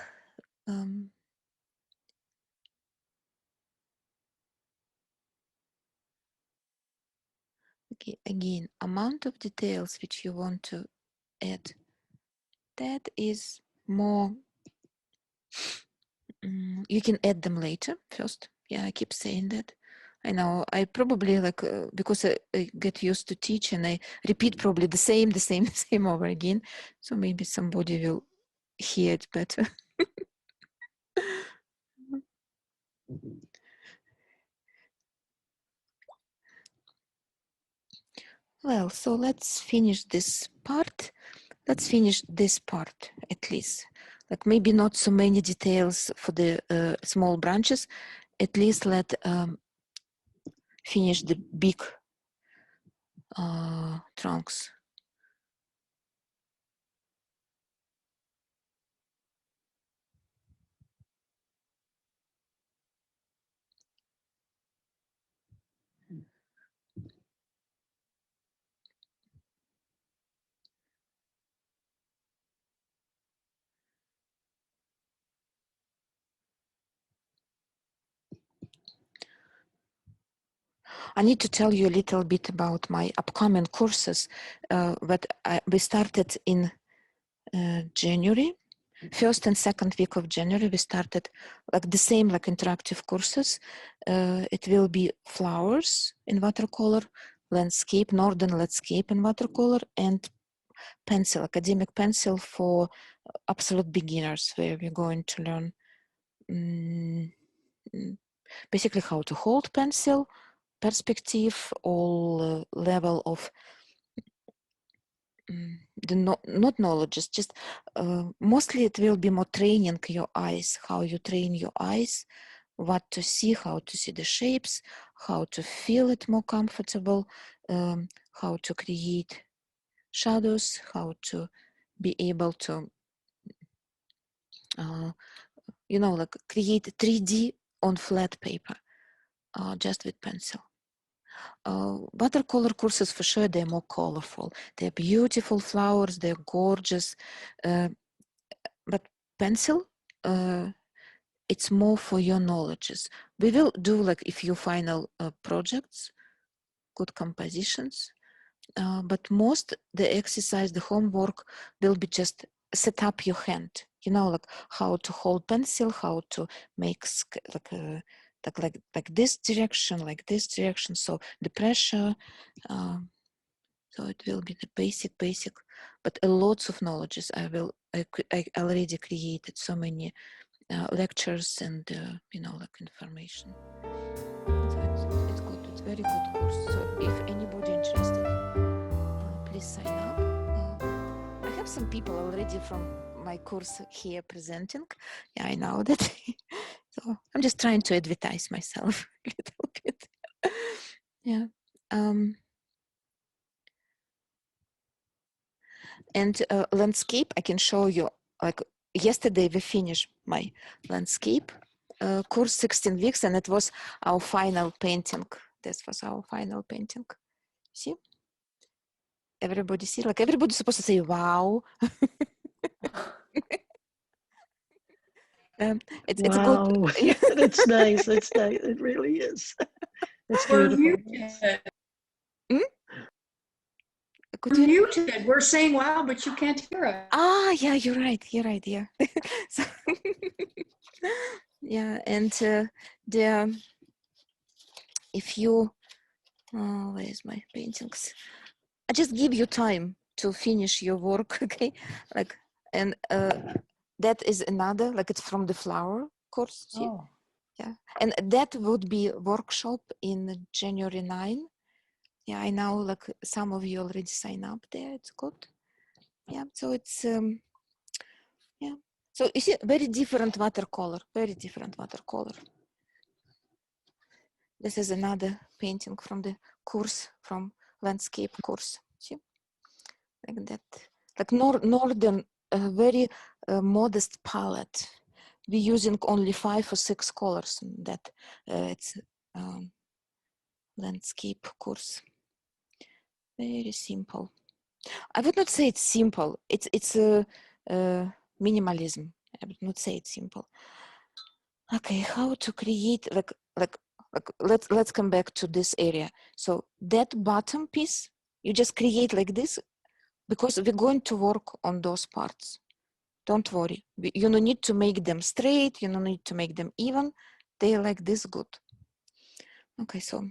okay, again, amount of details which you want to add, that is more, you can add them later first. Yeah, I keep saying that. I know I probably like, because I get used to teach and I repeat probably the same over again. So maybe somebody will hear it better. Well, so let's finish this part. Let's finish this part at least. Like maybe not so many details for the small branches. At least let finish the big trunks. I need to tell you a little bit about my upcoming courses that we started in January. First and second week of January, we started like the same, like interactive courses. It will be flowers in watercolor, landscape, northern landscape in watercolor, and pencil, academic pencil for absolute beginners, where we're going to learn basically how to hold pencil, perspective, all level of not knowledge, just mostly it will be more training your eyes, how you train your eyes, what to see, how to see the shapes, how to feel it more comfortable, how to create shadows, how to be able to you know, like create 3D on flat paper just with pencil. Watercolor courses, for sure, they're more colorful. They're beautiful flowers, they're gorgeous. But pencil, it's more for your knowledges. We will do like a few final projects, good compositions, but most the exercise, the homework will be just set up your hand. You know, like how to hold pencil, how to make like this direction, like this direction. So the pressure. So it will be the basic, but a lots of knowledges. I already created so many lectures and you know, like information. So it's good. It's very good course. So if anybody interested, please sign up. I have some people already from my course here presenting. Yeah, I know that. So I'm just trying to advertise myself a little bit. Yeah. And landscape, I can show you, like yesterday we finished my landscape course, 16 weeks, and it was our final painting. This was our final painting. See? Everybody see? Like everybody's supposed to say, wow. It's Wow. good. That's nice. That's nice. It really is. It's We're beautiful. muted. Could We're you? muted. We're saying wow, but you can't hear us. Ah, yeah, you're right. Yeah. So, yeah, and if you, where's my paintings? I just give you time to finish your work, okay? Like, and that is another, like it's from the flower course. See? Oh, Yeah, and that would be workshop in January 9. Yeah, I know like some of you already sign up there. It's good. Yeah, so it's yeah. So you see, very different watercolor. Very different watercolor. This is another painting from the course, from landscape course. See, like that, like northern, very modest palette. We're using only 5 or 6 colors in that. It's landscape course. Very simple. I would not say it's simple. It's a minimalism. I would not say it's simple. Okay, how to create like let's come back to this area. So that bottom piece, you just create like this because we're going to work on those parts. Don't worry. You don't need to make them straight. You don't need to make them even. They're like this good. Okay, so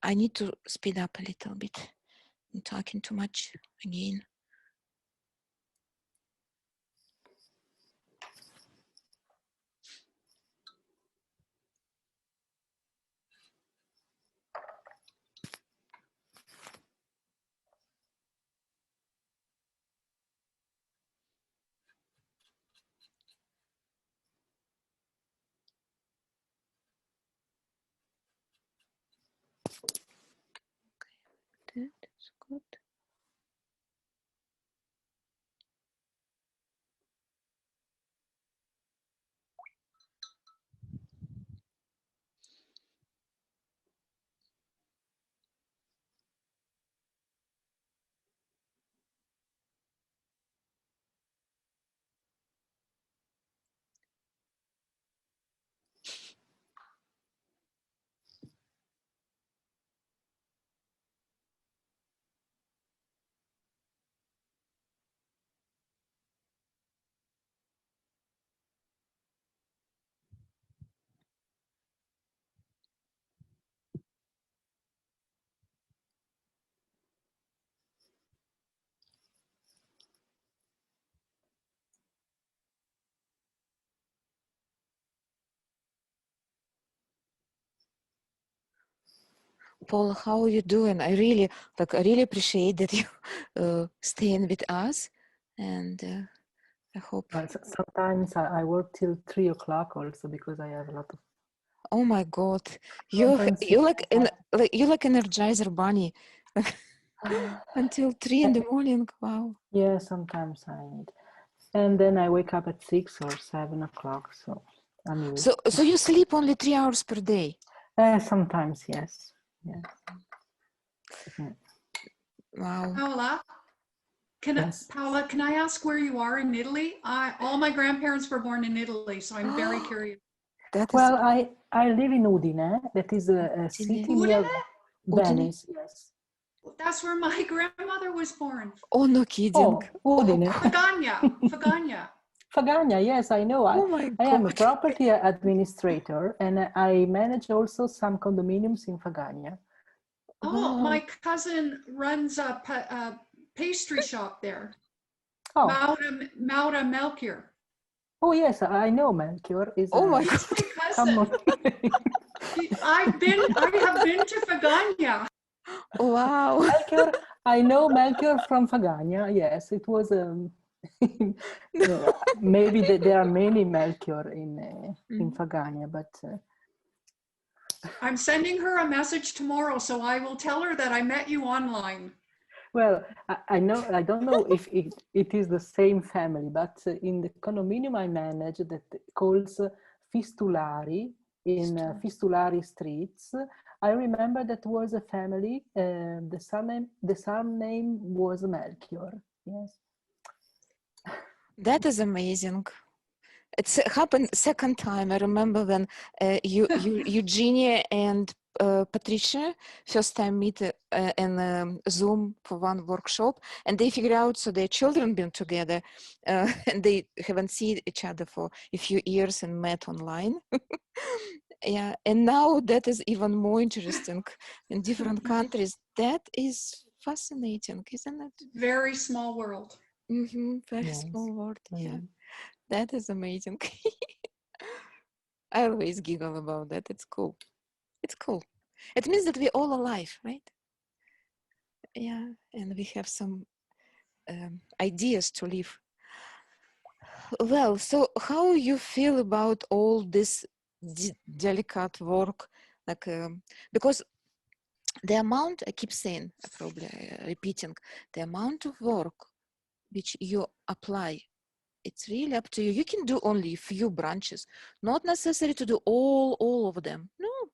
I need to speed up a little bit. I'm talking too much again. That's good. Paul, how are you doing? I really appreciate that you staying with us, and I hope. Sometimes I work till 3 o'clock also because I have a lot of. Oh my God, you like Energizer Bunny, like until 3 in the morning. Wow. Yeah, sometimes I need, and then I wake up at 6 or 7 o'clock. So I'm used. So you sleep only 3 hours per day? Sometimes, yes. Yeah. Wow. Paola, Yes. Paola, can I ask where you are in Italy? All my grandparents were born in Italy, so I'm very curious. That is Well, I live in Udine. That is a city near Venice. Yes. That's where my grandmother was born. Oh, no kidding. Oh, Udine. Fagagna. Fagagna, yes, I know. Oh my I am a God. property administrator and I manage also some condominiums in Fagagna. Oh, Wow. my cousin runs a pastry shop there. Oh. Maura Melchior. Oh, yes, I know Melchior. Oh my She's God. my cousin. I have been to Fagagna. Wow. Melchior, I know Melchior from Fagagna. Yes, it was maybe there are many Melchior in Fagagna, but I'm sending her a message tomorrow, so I will tell her that I met you online. well, I know, I don't know if it is the same family, but in the condominium I manage that calls Fistulari in Fistulari Streets. I remember that was a family. The surname was Melchior. Yes. That is amazing. It's happened second time. I remember when Eugenia and Patricia first time meet in Zoom for one workshop, and they figure out so their children been together, and they haven't seen each other for a few years and met online. Yeah, and now that is even more interesting in different countries. That is fascinating, isn't it? Very small world. Very Yes. small world. Yeah, Mm. that is amazing. I always giggle about that. It's cool. It's cool. It means that we're all alive, right? Yeah, and we have some ideas to live. Well, so how you feel about all this delicate work? Like, because the amount, I keep saying, probably repeating, the amount of work which you apply, it's really up to you. You can do only a few branches, not necessary to do all of them. No,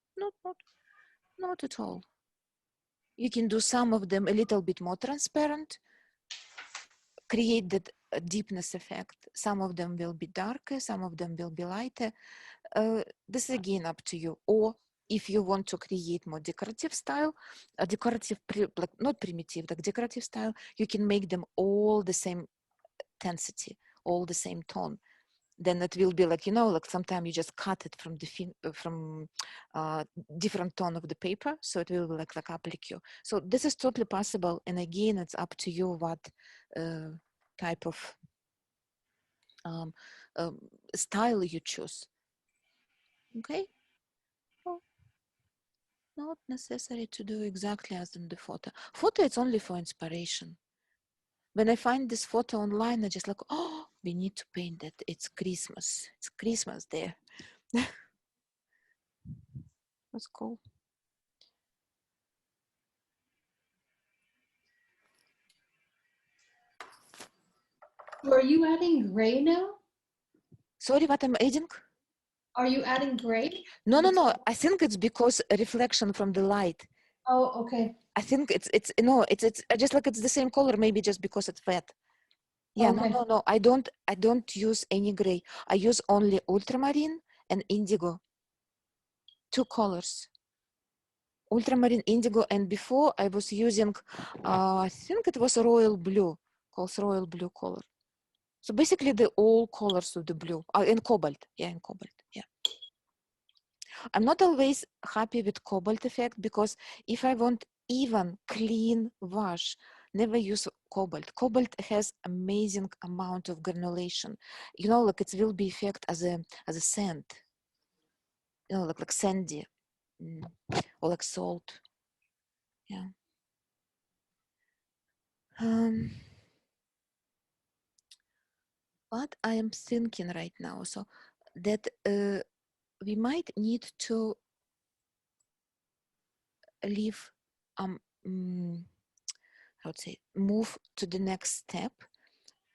not at all. You can do some of them a little bit more transparent, create that deepness effect. Some of them will be darker, some of them will be lighter. This is again up to you. Or if you want to create more decorative style, a decorative, like not primitive, like decorative style, you can make them all the same intensity, all the same tone. Then it will be like, you know, like sometimes you just cut it from the different tone of the paper, so it will be like applique. So this is totally possible, and again, it's up to you what type of style you choose. Okay, well, not necessary to do exactly as in the photo. Photo it's only for inspiration. When I find this photo online, I just like, oh, we need to paint it. It's Christmas. It's Christmas there. That's cool. So are you adding gray now? Sorry, what I'm adding? Are you adding gray? No. I think it's because a reflection from the light. Oh, okay. I think it's I just like it's the same color, maybe just because it's wet. Yeah, Okay. no. I don't use any gray. I use only ultramarine and indigo. 2 colors. Ultramarine, indigo, and before I was using, I think it was royal blue, called royal blue color. So basically the all colors of the blue, in cobalt, yeah, in cobalt, yeah. I'm not always happy with cobalt effect because if I want even clean wash, never use cobalt. Cobalt has amazing amount of granulation. You know, like it will be effect as a sand. You know, like sandy, or like salt. Yeah. What I am thinking right now, so that we might need to leave, I would say, move to the next step,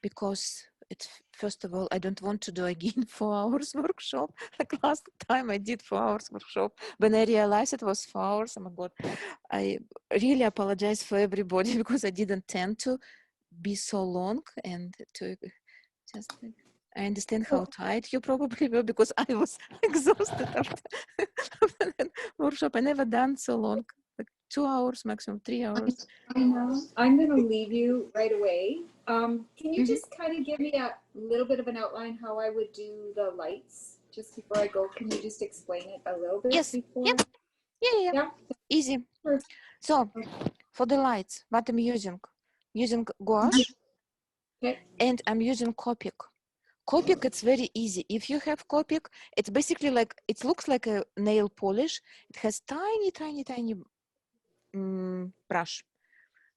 because it's, first of all, I don't want to do again 4 hours workshop. Like last time I did 4 hours workshop. When I realized it was 4 hours, oh my God, I really apologize for everybody because I didn't tend to be so long and to just, I understand how tired you probably were because I was exhausted after that workshop. I never done so long, like 2 hours, maximum 3 hours. I know. I'm going to leave you right away. Can you Mhm. just kind of give me a little bit of an outline how I would do the lights just before I go? Can you just explain it a little bit Yes. before? Yep. Yeah. Yeah. Easy. Sure. So for the lights, what I'm using gouache, Okay. and I'm using Copic. Copic, it's very easy. If you have Copic, it's basically like, it looks like a nail polish. It has tiny brush.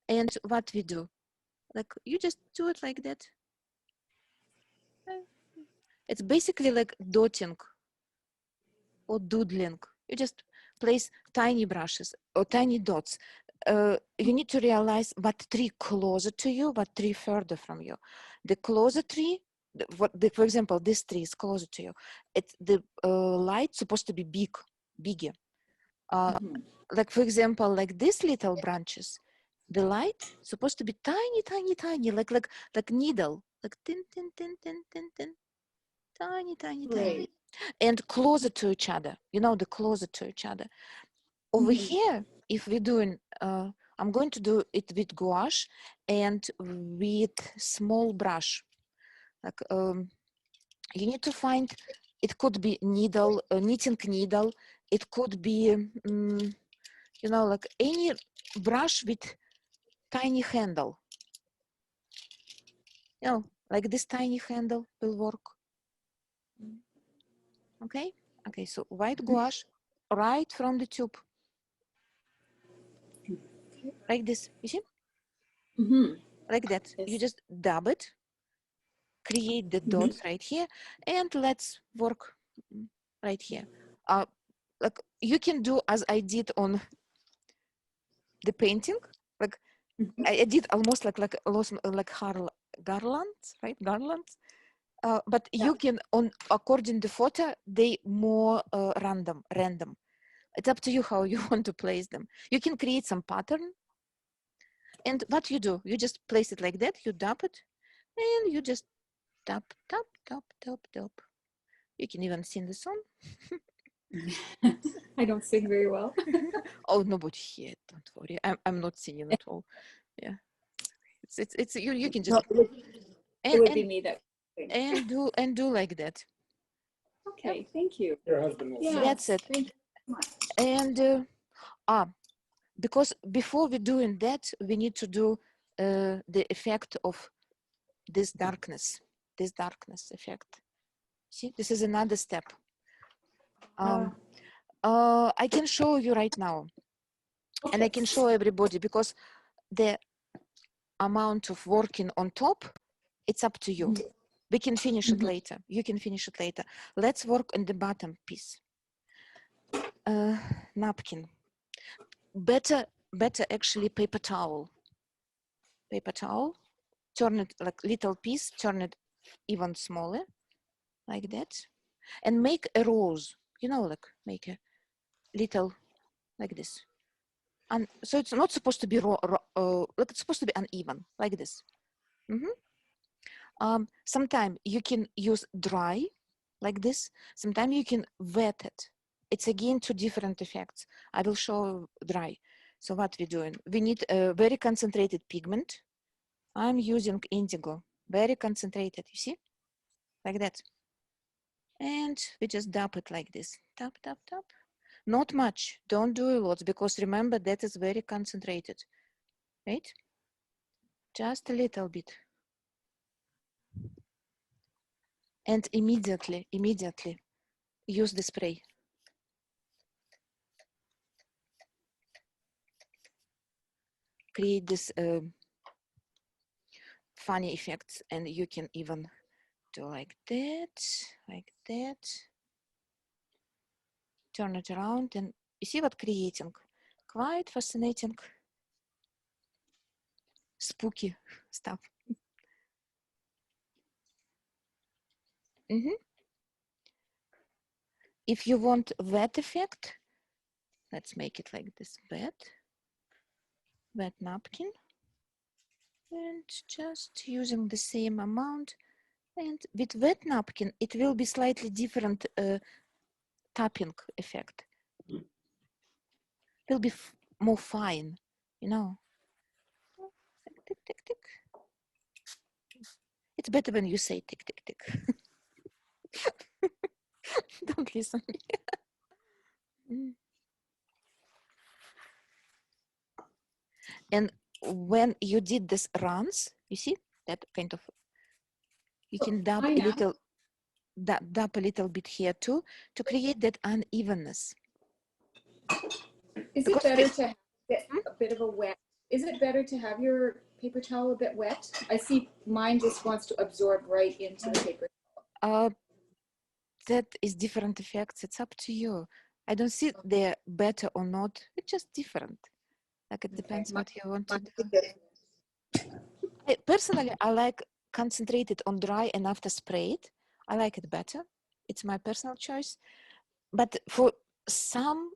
And what we do, like you just do it like that. It's basically like dotting or doodling. You just place tiny brushes or tiny dots. You need to realize what tree closer to you, what tree further from you. The closer tree, for example, this tree is closer to you. It's the light supposed to be bigger. Mhm. Like for example, like these little branches, the light supposed to be tiny, like needle, like tin, tiny. Great. And closer to each other, you know, the closer to each other. Over Mhm. here, if we're doing, I'm going to do it with gouache and with small brush. Like you need to find, it could be needle, knitting needle. It could be, you know, like any brush with tiny handle. You know, like this tiny handle will work. Okay. Okay. So white gouache right from the tube. Okay. like this. You see, Mm-hmm. like that. You Yes. just dab it, create the dots right here, and let's work right here. Like you can do as I did on the painting. Like I did almost like garlands, right? Garlands. But Yeah. you can according to the photo, they more random. It's up to you how you want to place them. You can create some pattern. And what you do, you just place it like that, you dab it, and you just tap. You can even sing the song. I don't sing very well. Oh, nobody here, don't worry. I'm not singing at all. Yeah. It's you can just No, it would be and me that. do like that. Okay, thank you. Your husband will. Yeah. That's it. Thank you so much. And because before we doing that, we need to do the effect of this darkness effect. See, this is another step. I can show you right now, and I can show everybody because the amount of working on top, it's up to you. We can finish it later. You can finish it later. Let's work on the bottom piece. Napkin. Better actually paper towel. Paper towel. Turn it like little piece. Turn it even smaller, like that, and make a rose. You know, like make a little like this. And so it's not supposed to be like it's supposed to be uneven, like this. Sometimes you can use dry, like this. Sometimes you can wet it. It's again two different effects. I will show dry. So what we're doing, we need a very concentrated pigment. I'm using indigo, very concentrated, you see, like that. And we just dab it like this, tap. Not much, don't do a lot, because remember that is very concentrated, right? Just a little bit. And immediately use the spray. Create this funny effects, and you can even do like that. Turn it around, and you see what creating? Quite fascinating, spooky stuff. If you want wet effect, let's make it like this, wet napkin, and just using the same amount. And with wet napkin, it will be slightly different tapping effect. Will be more fine, you know. Tick, tick, tick. It's better when you say tick, tick, tick. Don't listen. And when you did this runs, you see that kind of, you can dab a little, dab a little bit here too, to create that unevenness. Is it better to have a bit of a wet? Is it better to have your paper towel a bit wet? I see mine just wants to absorb right into the paper. That is different effects. It's up to you. I don't see they're better or not. It's just different. Like it depends what you want to do. Personally, I like concentrated on dry and after sprayed. I like it better. It's my personal choice. But for some,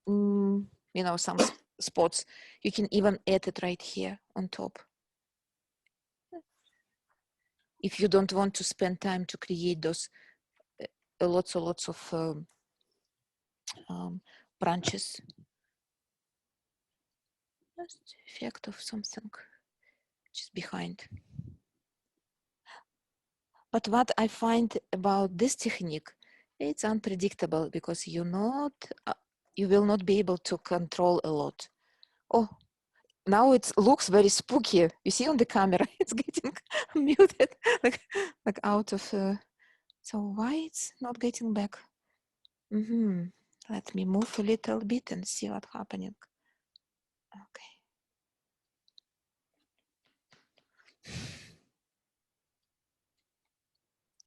you know, some spots, you can even add it right here on top. If you don't want to spend time to create those lots of branches. Just effect of something just behind. But what I find about this technique, it's unpredictable because you will not be able to control a lot. Oh, now it looks very spooky. You see on the camera, it's getting muted, like out of. So why it's not getting back? Let me move a little bit and see what's happening. Okay.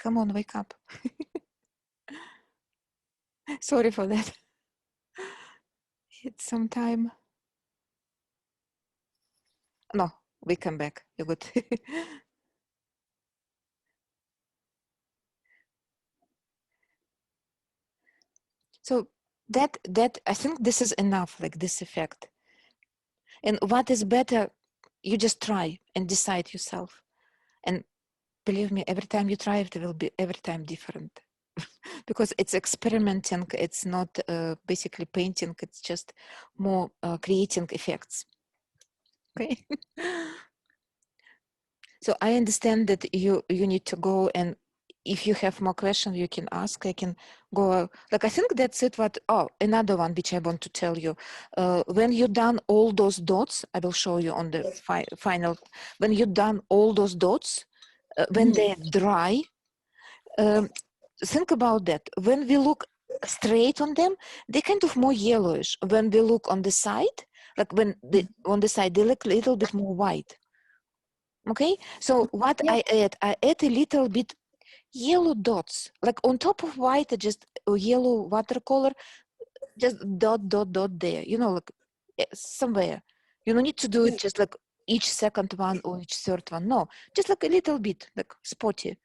Come on, wake up. Sorry for that. It's some time. No, we come back. You're good. So that I think this is enough, like this effect. And what is better, you just try and decide yourself. And believe me, every time you try it will be every time different. Because it's experimenting, it's not basically painting, it's just more creating effects. Okay. So I understand that you need to go, and if you have more questions, you can ask. I can go. Like, I think that's it. Another one which I want to tell you. When you've done all those dots, I will show you on the final. When you've done all those dots, when they're dry, think about that. When we look straight on them, they're kind of more yellowish. When we look on the side, like on the side, they look a little bit more white. Okay, so what I add a little bit yellow dots, like on top of white, just a yellow watercolor, just dot there, you know, like somewhere. You don't need to do it just like each second one or each third one. No, just like a little bit, like spotty.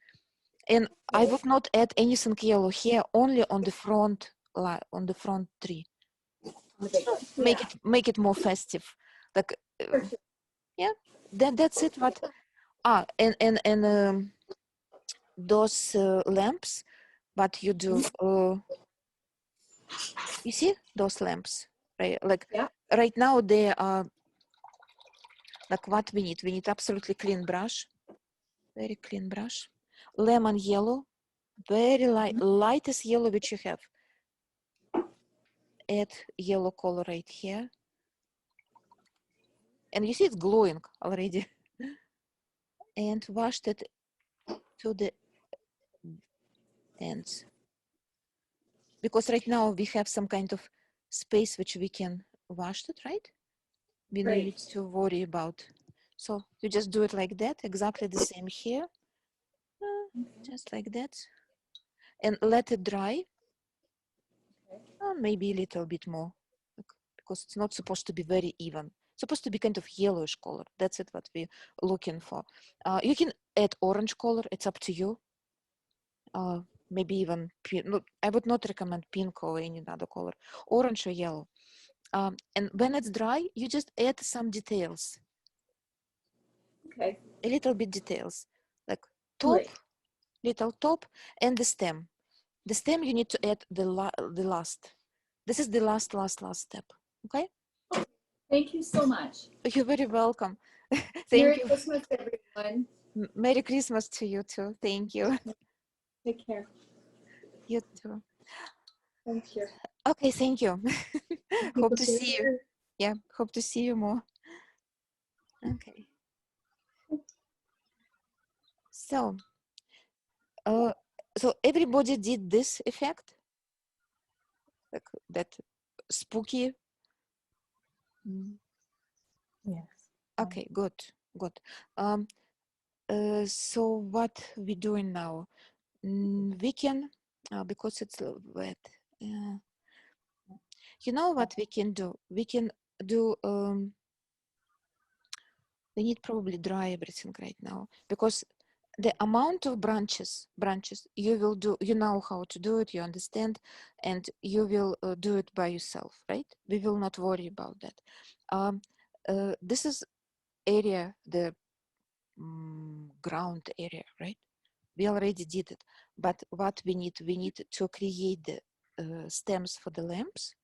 And I would not add anything yellow here, only on the front tree. Make it more festive, like yeah. That's it. What and those lamps, what you do, you see those lamps, right? Like right now they are like what we need absolutely clean brush, very clean brush, lemon yellow, very lightest yellow which you have. Add yellow color right here, and you see it's glowing already. And washed it to the ends, because right now we have some kind of space which we can wash it, right? We don't need to worry about. So you just do it like that, exactly the same here, just like that, and let it dry. Maybe a little bit more, because it's not supposed to be very even. It's supposed to be kind of yellowish color. That's it, what we're looking for. You can add orange color. It's up to you. Maybe even pink. No, I would not recommend pink or any other color. Orange or yellow. And when it's dry, you just add some details. Okay. A little bit details, like top, little top, and the stem. The stem you need to add the last. This is the last step. Okay. Thank you so much. You're very welcome. Merry Thank you. Christmas, everyone. Merry Christmas to you too. Thank you. Take care. You too. Thank you. Okay, thank you. Hope to see you. Yeah, hope to see you more. Okay. So, so everybody did this effect, like that spooky. Yes. Okay, good. So what we doing now? We can, because it's wet. You know what we can do? We can do. We need probably dry everything right now, because the amount of branches you will do, you know how to do it, you understand, and you will do it by yourself, right? We will not worry about that. This is area, the ground area, right? We already did it, but what we need to create the stems for the lamps,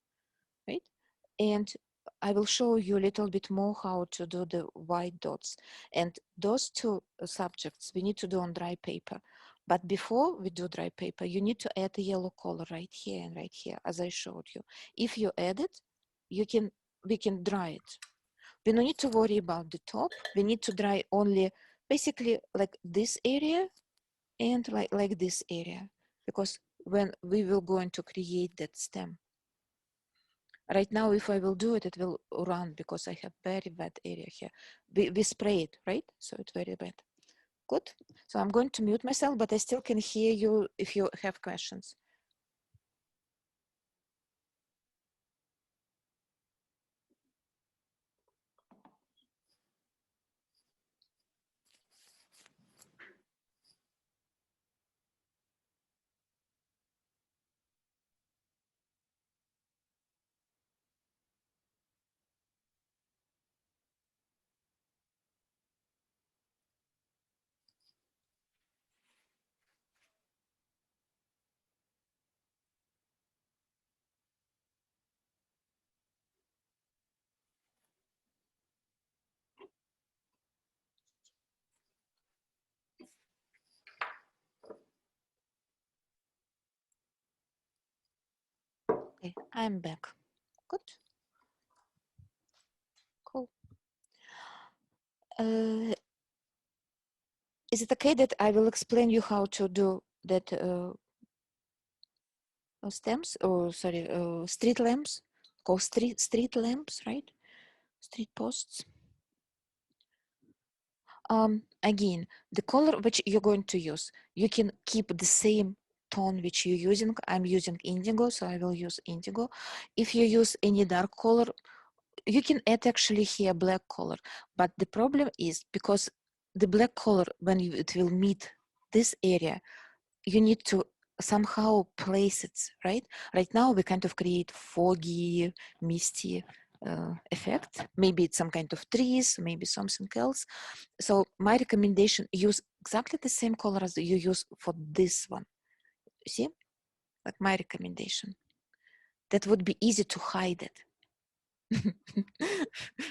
right? And I will show you a little bit more how to do the white dots. And those two subjects we need to do on dry paper. But before we do dry paper, you need to add a yellow color right here and right here, as I showed you. If you add it, we can dry it. We don't need to worry about the top. We need to dry only basically like this area and like this area, because when we will going to create that stem. Right now, if I will do it, it will run because I have very bad area here. We spray it, right? So it's very bad. Good. So I'm going to mute myself, but I still can hear you if you have questions. Okay, I'm back. Good. Cool. Is it okay that I will explain you how to do that stems, or sorry, street lamps, called street lamps, right? Street posts. Again, the color which you're going to use, you can keep the same tone which you're using. I'm using indigo, so I will use indigo. If you use any dark color, you can add actually here black color, but the problem is because the black color, when it will meet this area, you need to somehow place it, right? Right now we kind of create foggy, misty effect. Maybe it's some kind of trees, maybe something else. So my recommendation, use exactly the same color as you use for this one. You see, like my recommendation. That would be easy to hide it.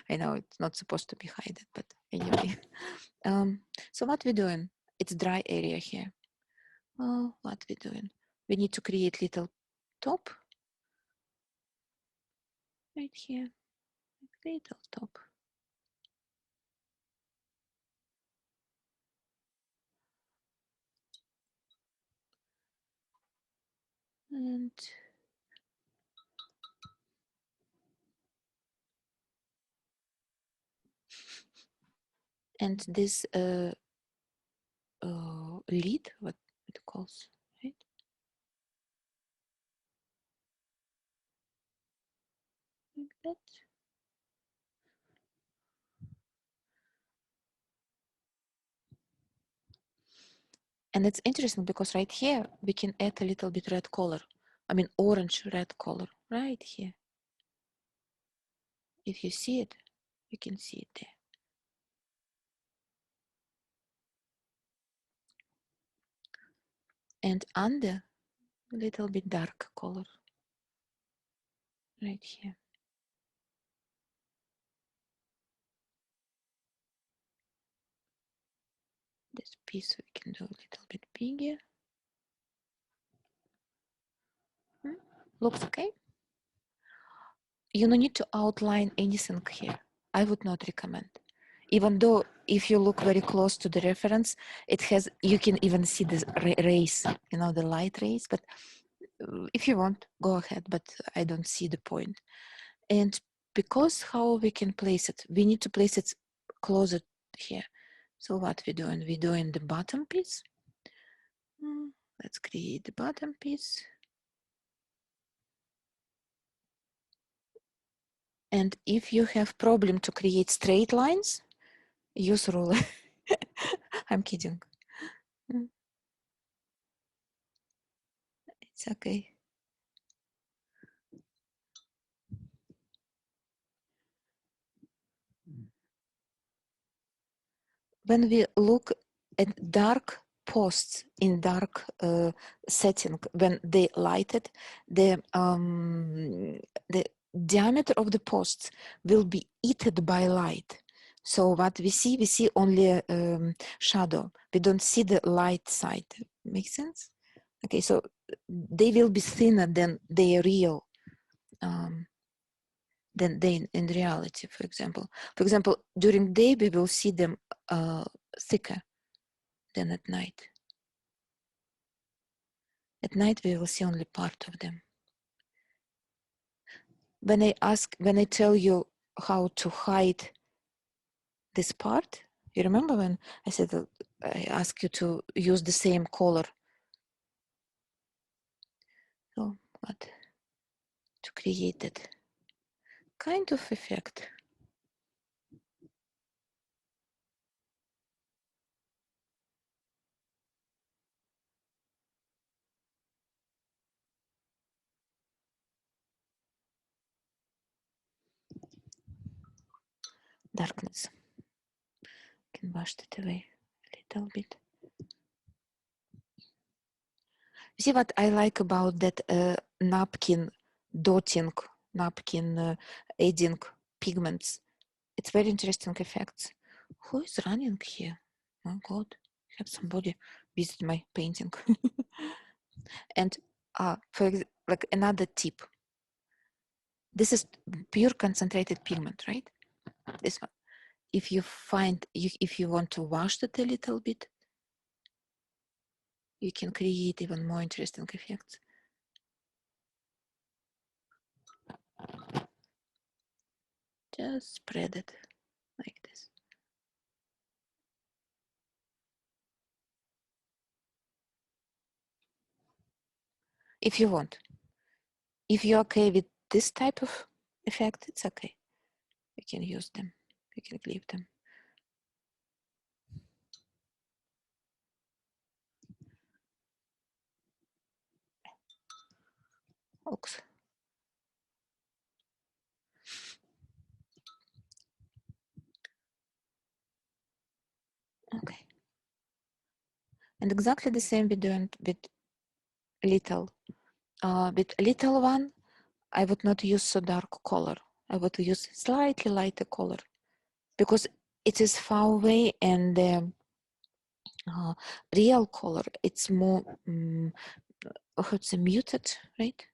I know it's not supposed to be hidden, but anyway. So what we're doing, it's dry area here. What we're doing, we need to create little top right here, little top. And this lid, what it calls, right? Like that. And it's interesting because right here we can add a little bit red color. I mean orange red color right here. If you see it, you can see it there. And under, a little bit dark color right here. This piece we can do a little bit bigger. Looks okay. You don't need to outline anything here. I would not recommend. Even though if you look very close to the reference, it has, you can even see the rays, you know, the light rays, but if you want, go ahead, but I don't see the point. And because how we can place it, we need to place it closer here. So what we're doing the bottom piece. Let's create the bottom piece. And if you have problem to create straight lines, use ruler. I'm kidding. It's okay. When we look at dark posts in dark setting, when they lighted, the diameter of the posts will be eaten by light. So what we see only shadow. We don't see the light side. Make sense? Okay, so they will be thinner than they real. Than they in reality, for example. For example, during day we will see them thicker than at night. At night we will see only part of them. When I tell you how to hide this part, you remember when I said I ask you to use the same color. So, but to create that kind of effect. Darkness. Can wash it away a little bit. See what I like about that napkin dotting, napkin adding pigments. It's very interesting effects. Who is running here? Oh God, have somebody visit my painting. And for like another tip. This is pure concentrated pigment, right? This one. If you find, if you want to wash it a little bit, you can create even more interesting effects. Just spread it like this. If you want. If you're okay with this type of effect, it's okay. You can use them. You can leave them. Oops. Okay. And exactly the same we're doing with little. With little one, I would not use so dark color. I would use slightly lighter color because it is far away, and the real color, it's more, it's muted, right?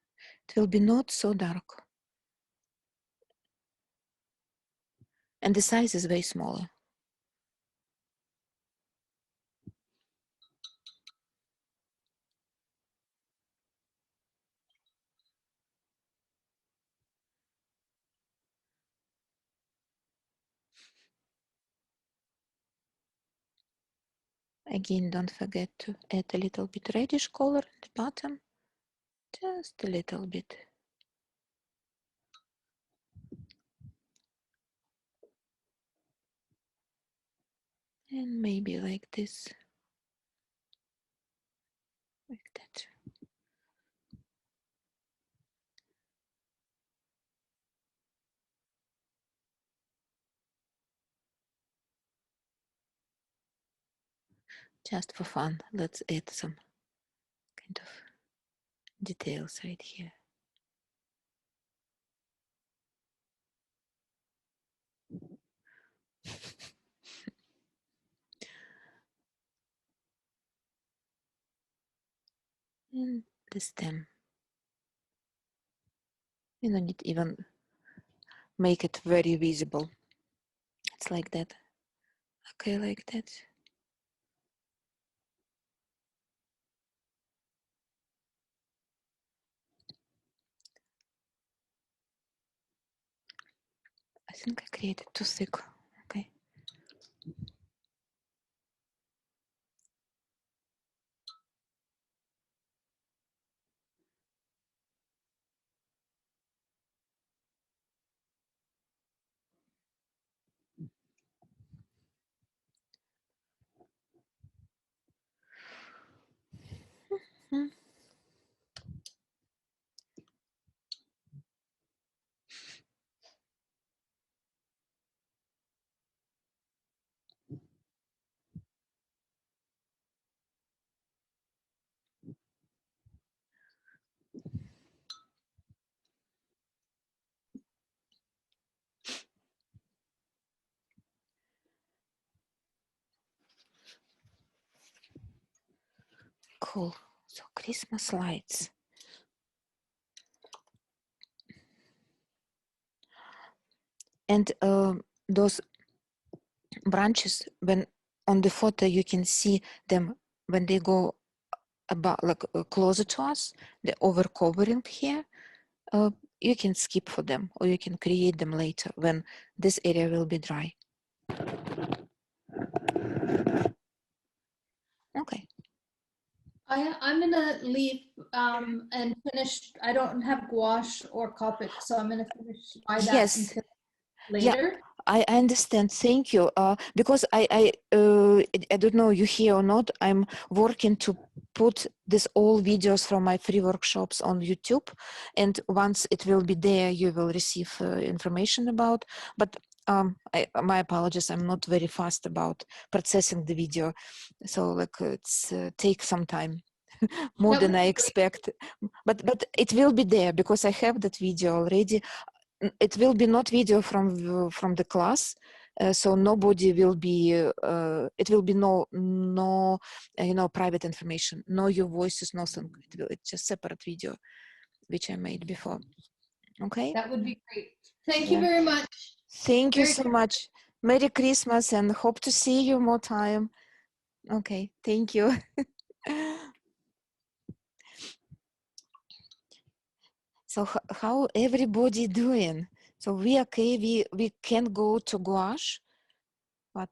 It will be not so dark. And the size is way smaller. Again, don't forget to add a little bit reddish color at the bottom, just a little bit. And maybe like this, like that. Just for fun, let's add some kind of details right here. And the stem. You don't need even make it very visible. It's like that. Okay, like that. I think I created too thick. Okay. Hmm. Cool. So Christmas lights. And those branches, when on the photo you can see them when they go about like closer to us, the overcovering here. You can skip for them, or you can create them later when this area will be dry. Okay. I'm gonna leave and finish. I don't have gouache or Copic, so I'm gonna finish my that Yes. until Yeah. later. I understand. Thank you. Because I don't know you here or not. I'm working to put this all videos from my free workshops on YouTube, and once it will be there, you will receive information about. But my apologies. I'm not very fast about processing the video, so like it's take some time. More That than would I be great. expect. But it will be there because I have that video already. It will be not video from the class, so nobody will be. It will be no private information, no your voices, nothing. It's just separate video, which I made before. Okay. That would be great. Thank you Yeah. very much. Thank you Merry so much. Merry Christmas and hope to see you more time. Okay. Thank you. So how everybody doing? So we okay? We can go to gouache, but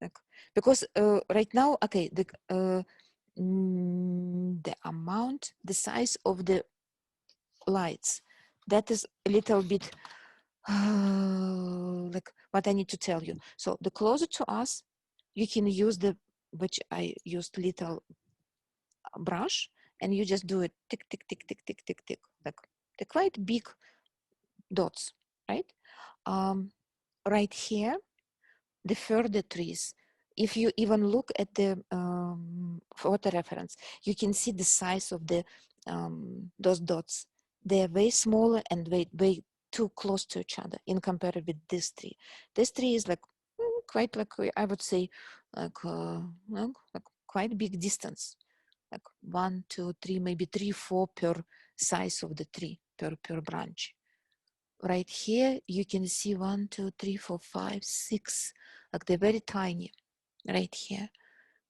like, because right now, okay, the amount, the size of the lights, that is a little bit like what I need to tell you. So the closer to us, you can use which I used little brush, and you just do it tick tick tick tick tick tick tick, like the quite big dots, right? Right here, the further trees, if you even look at the photo reference, you can see the size of the those dots. They are way smaller and way too close to each other in comparison with this tree. This tree is like quite like, I would say, like quite big distance, like 1, 2, 3, maybe 3, 4 per size of the tree per branch. Right here, you can see 1, 2, 3, 4, 5, 6, like they're very tiny right here.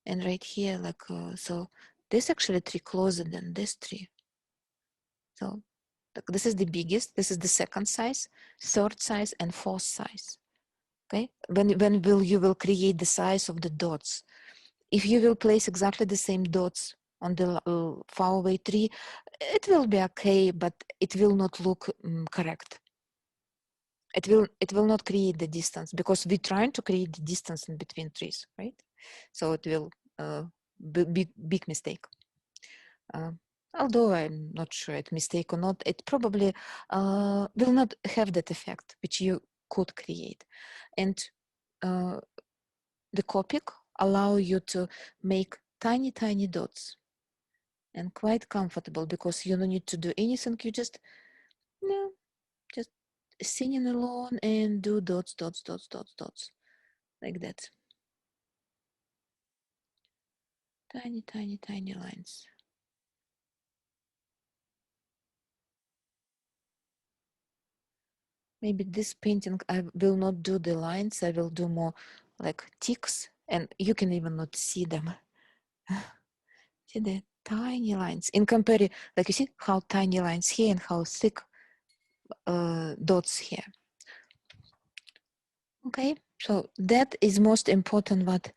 And right here, like, so this actually tree closer than this tree. So like, this is the biggest, this is the second size, third size, and fourth size. Okay, when you will create the size of the dots. If you will place exactly the same dots on the far away tree, it will be okay, but it will not look correct. It will not create the distance because we're trying to create the distance in between trees, right? So it will be big mistake. Although I'm not sure it's mistake or not, it probably will not have that effect which you could create. And the Copic allow you to make tiny dots, and quite comfortable because you don't need to do anything. You just singing along and do dots like that. Tiny lines. Maybe this painting I will not do the lines, I will do more like ticks, and you can even not see them. See the tiny lines in comparison, like you see how tiny lines here and how thick dots here. Okay, so that is most important what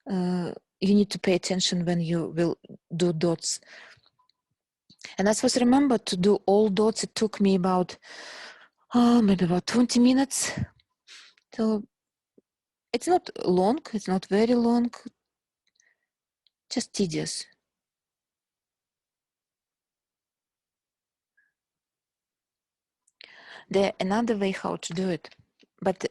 you need to pay attention when you will do dots. And as was remember to do all dots, it took me about maybe about 20 minutes. So it's not long, it's not very long, just tedious. There another way how to do it, but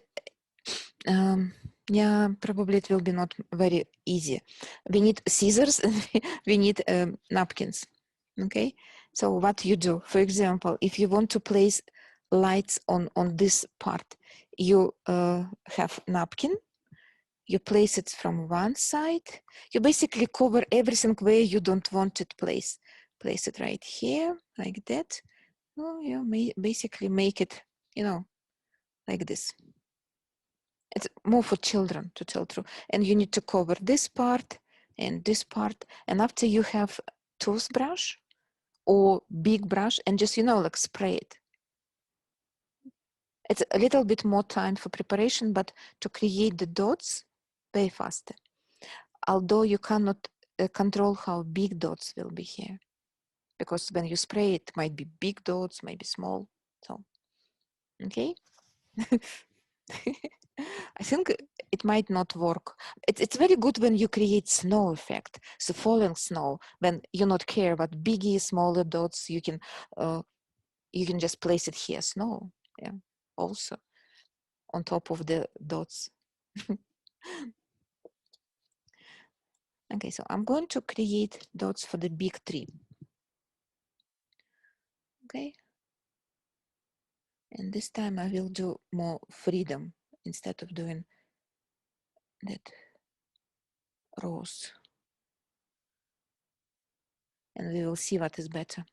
yeah, probably it will be not very easy. We need scissors and we need napkins. Okay, so what you do, for example, if you want to place lights on this part, you have napkin, you place it from one side, you basically cover everything where you don't want it placed. Place it right here like that. Oh, you may basically make it, like this. It's more for children, to tell true. And you need to cover this part and this part. And after you have toothbrush or big brush and just, like spray it. It's a little bit more time for preparation, but to create the dots, very fast. Although you cannot control how big dots will be here, because when you spray, it might be big dots, maybe small. So, okay. I think it might not work. It's very good when you create snow effect, so falling snow. When you not care about biggie, smaller dots, you can just place it here, snow. Yeah, also on top of the dots. Okay, so I'm going to create dots for the big tree. Okay. And this time I will do more freedom instead of doing that rows. And we will see what is better,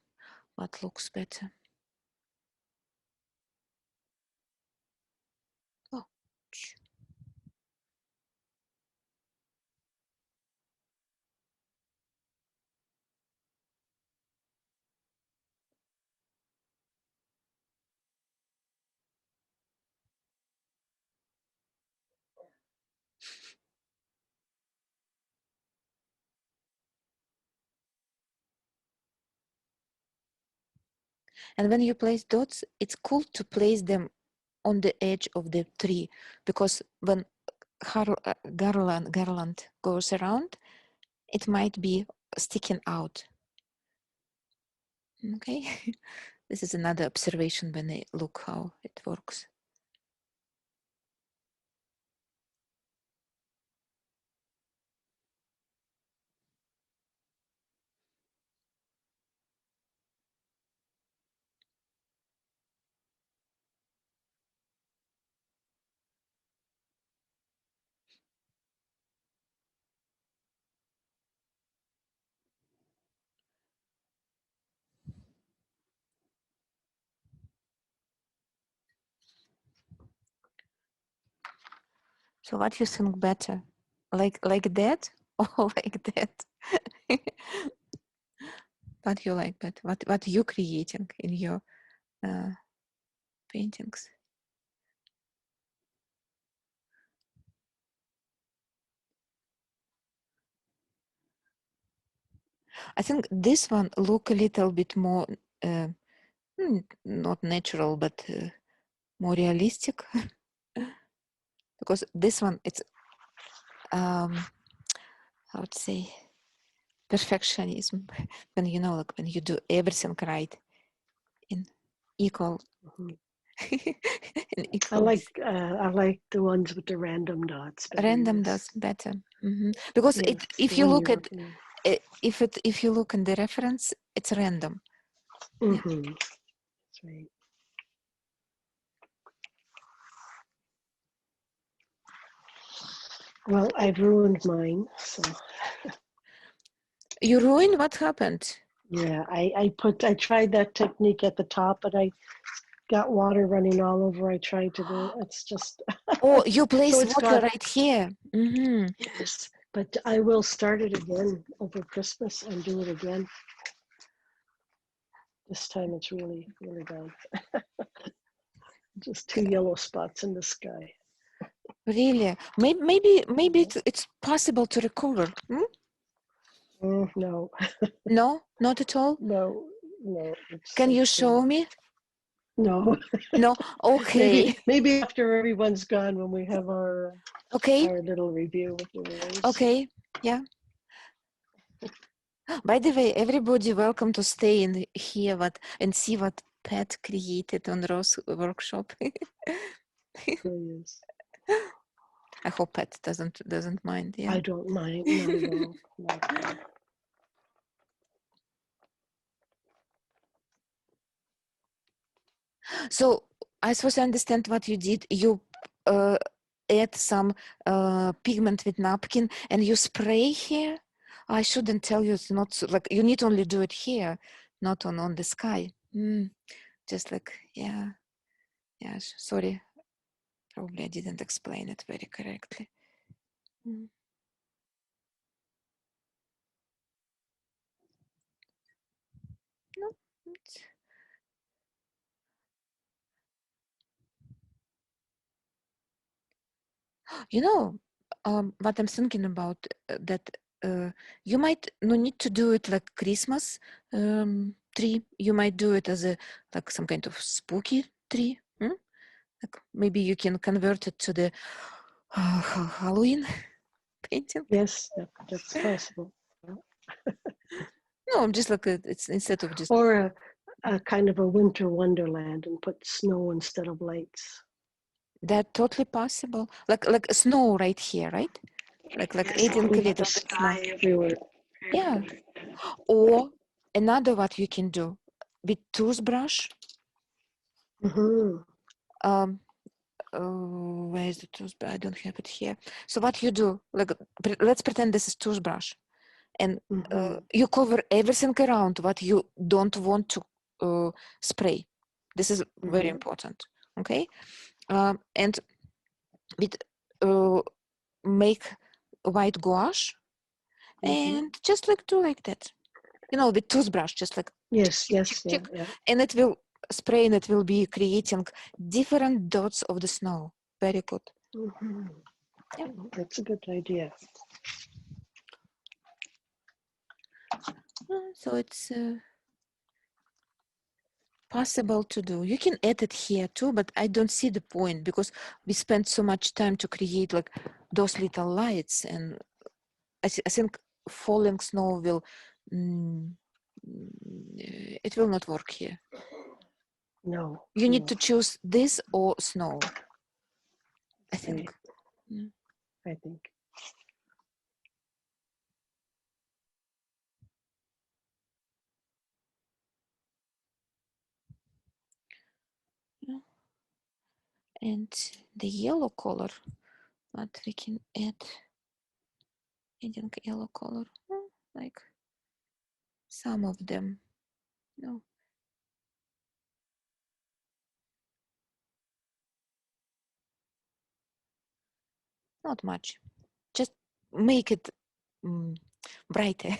what looks better. Oh. And when you place dots, it's cool to place them on the edge of the tree, because when garland goes around, it might be sticking out. Okay, this is another observation when I look how it works. So what you think better, like that or like that? What you like better? What you creating in your paintings? I think this one look a little bit more not natural, but more realistic. Because this one, it's how to say, perfectionism. When you know, like when you do everything right in equal. Mhm. In I equal like the ones with the random dots. better, random yes. does better. Because Yes, if the you one look you're at looking at. if you look in the reference, it's random. Yeah. Mhm. That's right. Well, I've ruined mine, so You ruined what happened. yeah, I tried that technique at the top, and I got water running all over. I tried to do it's just Oh, you place it's water got right here. yes, but I will start it again over Christmas and do it again. This time it's really, really bad. Just two yellow spots in the sky. Really? Maybe it's possible to recover. No, No, not at all. no. Can you It's show me? no. No. Okay. Maybe after everyone's gone, when we have our Okay. little review with the rules. Okay. Yeah. By the way, everybody welcome to stay in here and see what Pat created on Rose workshop. Yes. I hope Pat doesn't mind. Yeah. I don't mind, not at all. Not at all. So I suppose I understand what you did. You add some pigment with napkin and you spray here. I shouldn't tell you, it's not like you need only do it here, not on the sky. Just like, yeah. Sorry, probably I didn't explain it very correctly. No, you know, what I'm thinking about, that you might no need to do it like Christmas tree. You might do it as a like some kind of spooky tree. Like maybe you can convert it to the Halloween painting. Yes, that's possible. No, just like it's instead of just Or a kind of a winter wonderland and put snow instead of lights. that totally possible. Like snow right here, right? Like adding a With little the bit snow. sky everywhere. Yeah. Or another what you can do with toothbrush. Hmm. Where is the toothbrush? I don't have it here. So what you do, like let's pretend this is toothbrush, and you cover everything around what you don't want to spray. This is very important. Okay, and with make white gouache and just like do like that. You know, with toothbrush, just like Yes, tick, yes, tick, yeah, tick, yeah. and it will spray and it will be creating different dots of the snow. Very good. Yeah. That's a good idea. So it's possible to do. You can edit here too, but I don't see the point because we spent so much time to create like those little lights, and I think falling snow will it will not work here. No. You need no, to choose this or snow, I think. right, Yeah. I think. Yeah. And the yellow color, what we can add, adding yellow color, like some of them. No. Not much. Just make it brighter.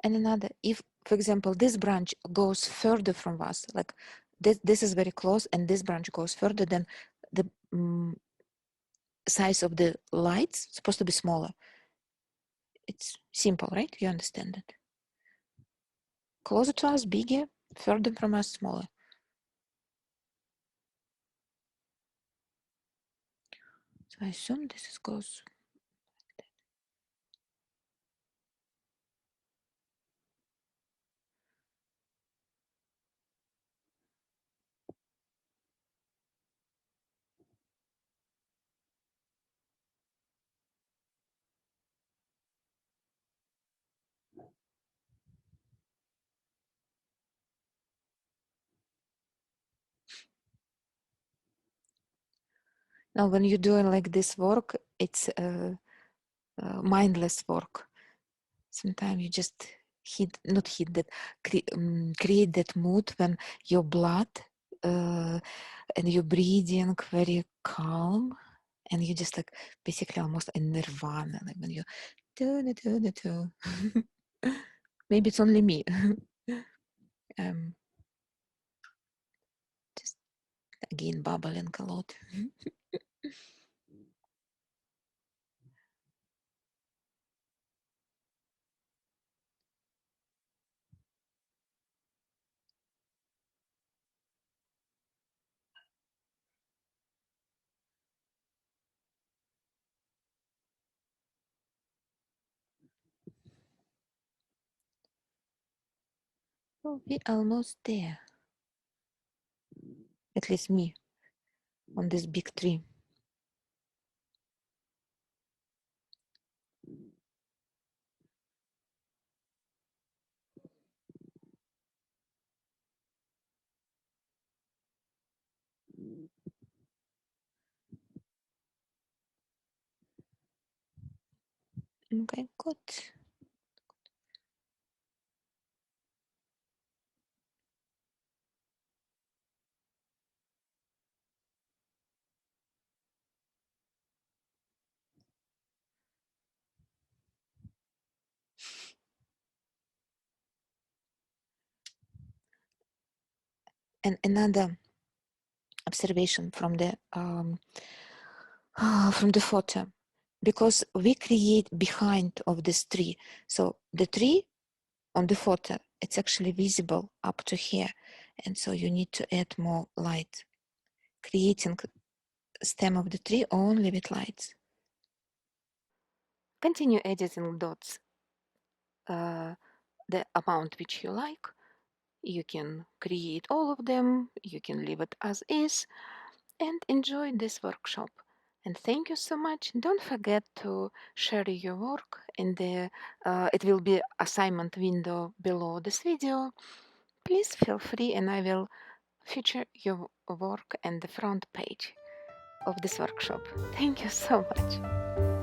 And another, if, for example, this branch goes further from us, like this is very close, and this branch goes further, then the size of the lights is supposed to be smaller. It's simple, right? You understand it. Closer to us, bigger, further from us, smaller. So I assume this is goes. Now, when you're doing like this work, it's mindless work. Sometimes you just not hit that, create that mood when your blood and your breathing very calm, and you just like basically almost in nirvana, like when you do. Maybe it's only me. Just again bubbling a lot. Oh, we're almost there. At least me on this big tree. Okay, good. And another observation from the photo, because we create behind of this tree. So the tree on the photo, it's actually visible up to here. And so you need to add more light, creating stem of the tree only with lights. Continue editing dots, the amount which you like. You can create all of them, you can leave it as is, and enjoy this workshop. And thank you so much. Don't forget to share your work in the, it will be assignment window below this video. Please feel free and I will feature your work in the front page of this workshop. Thank you so much.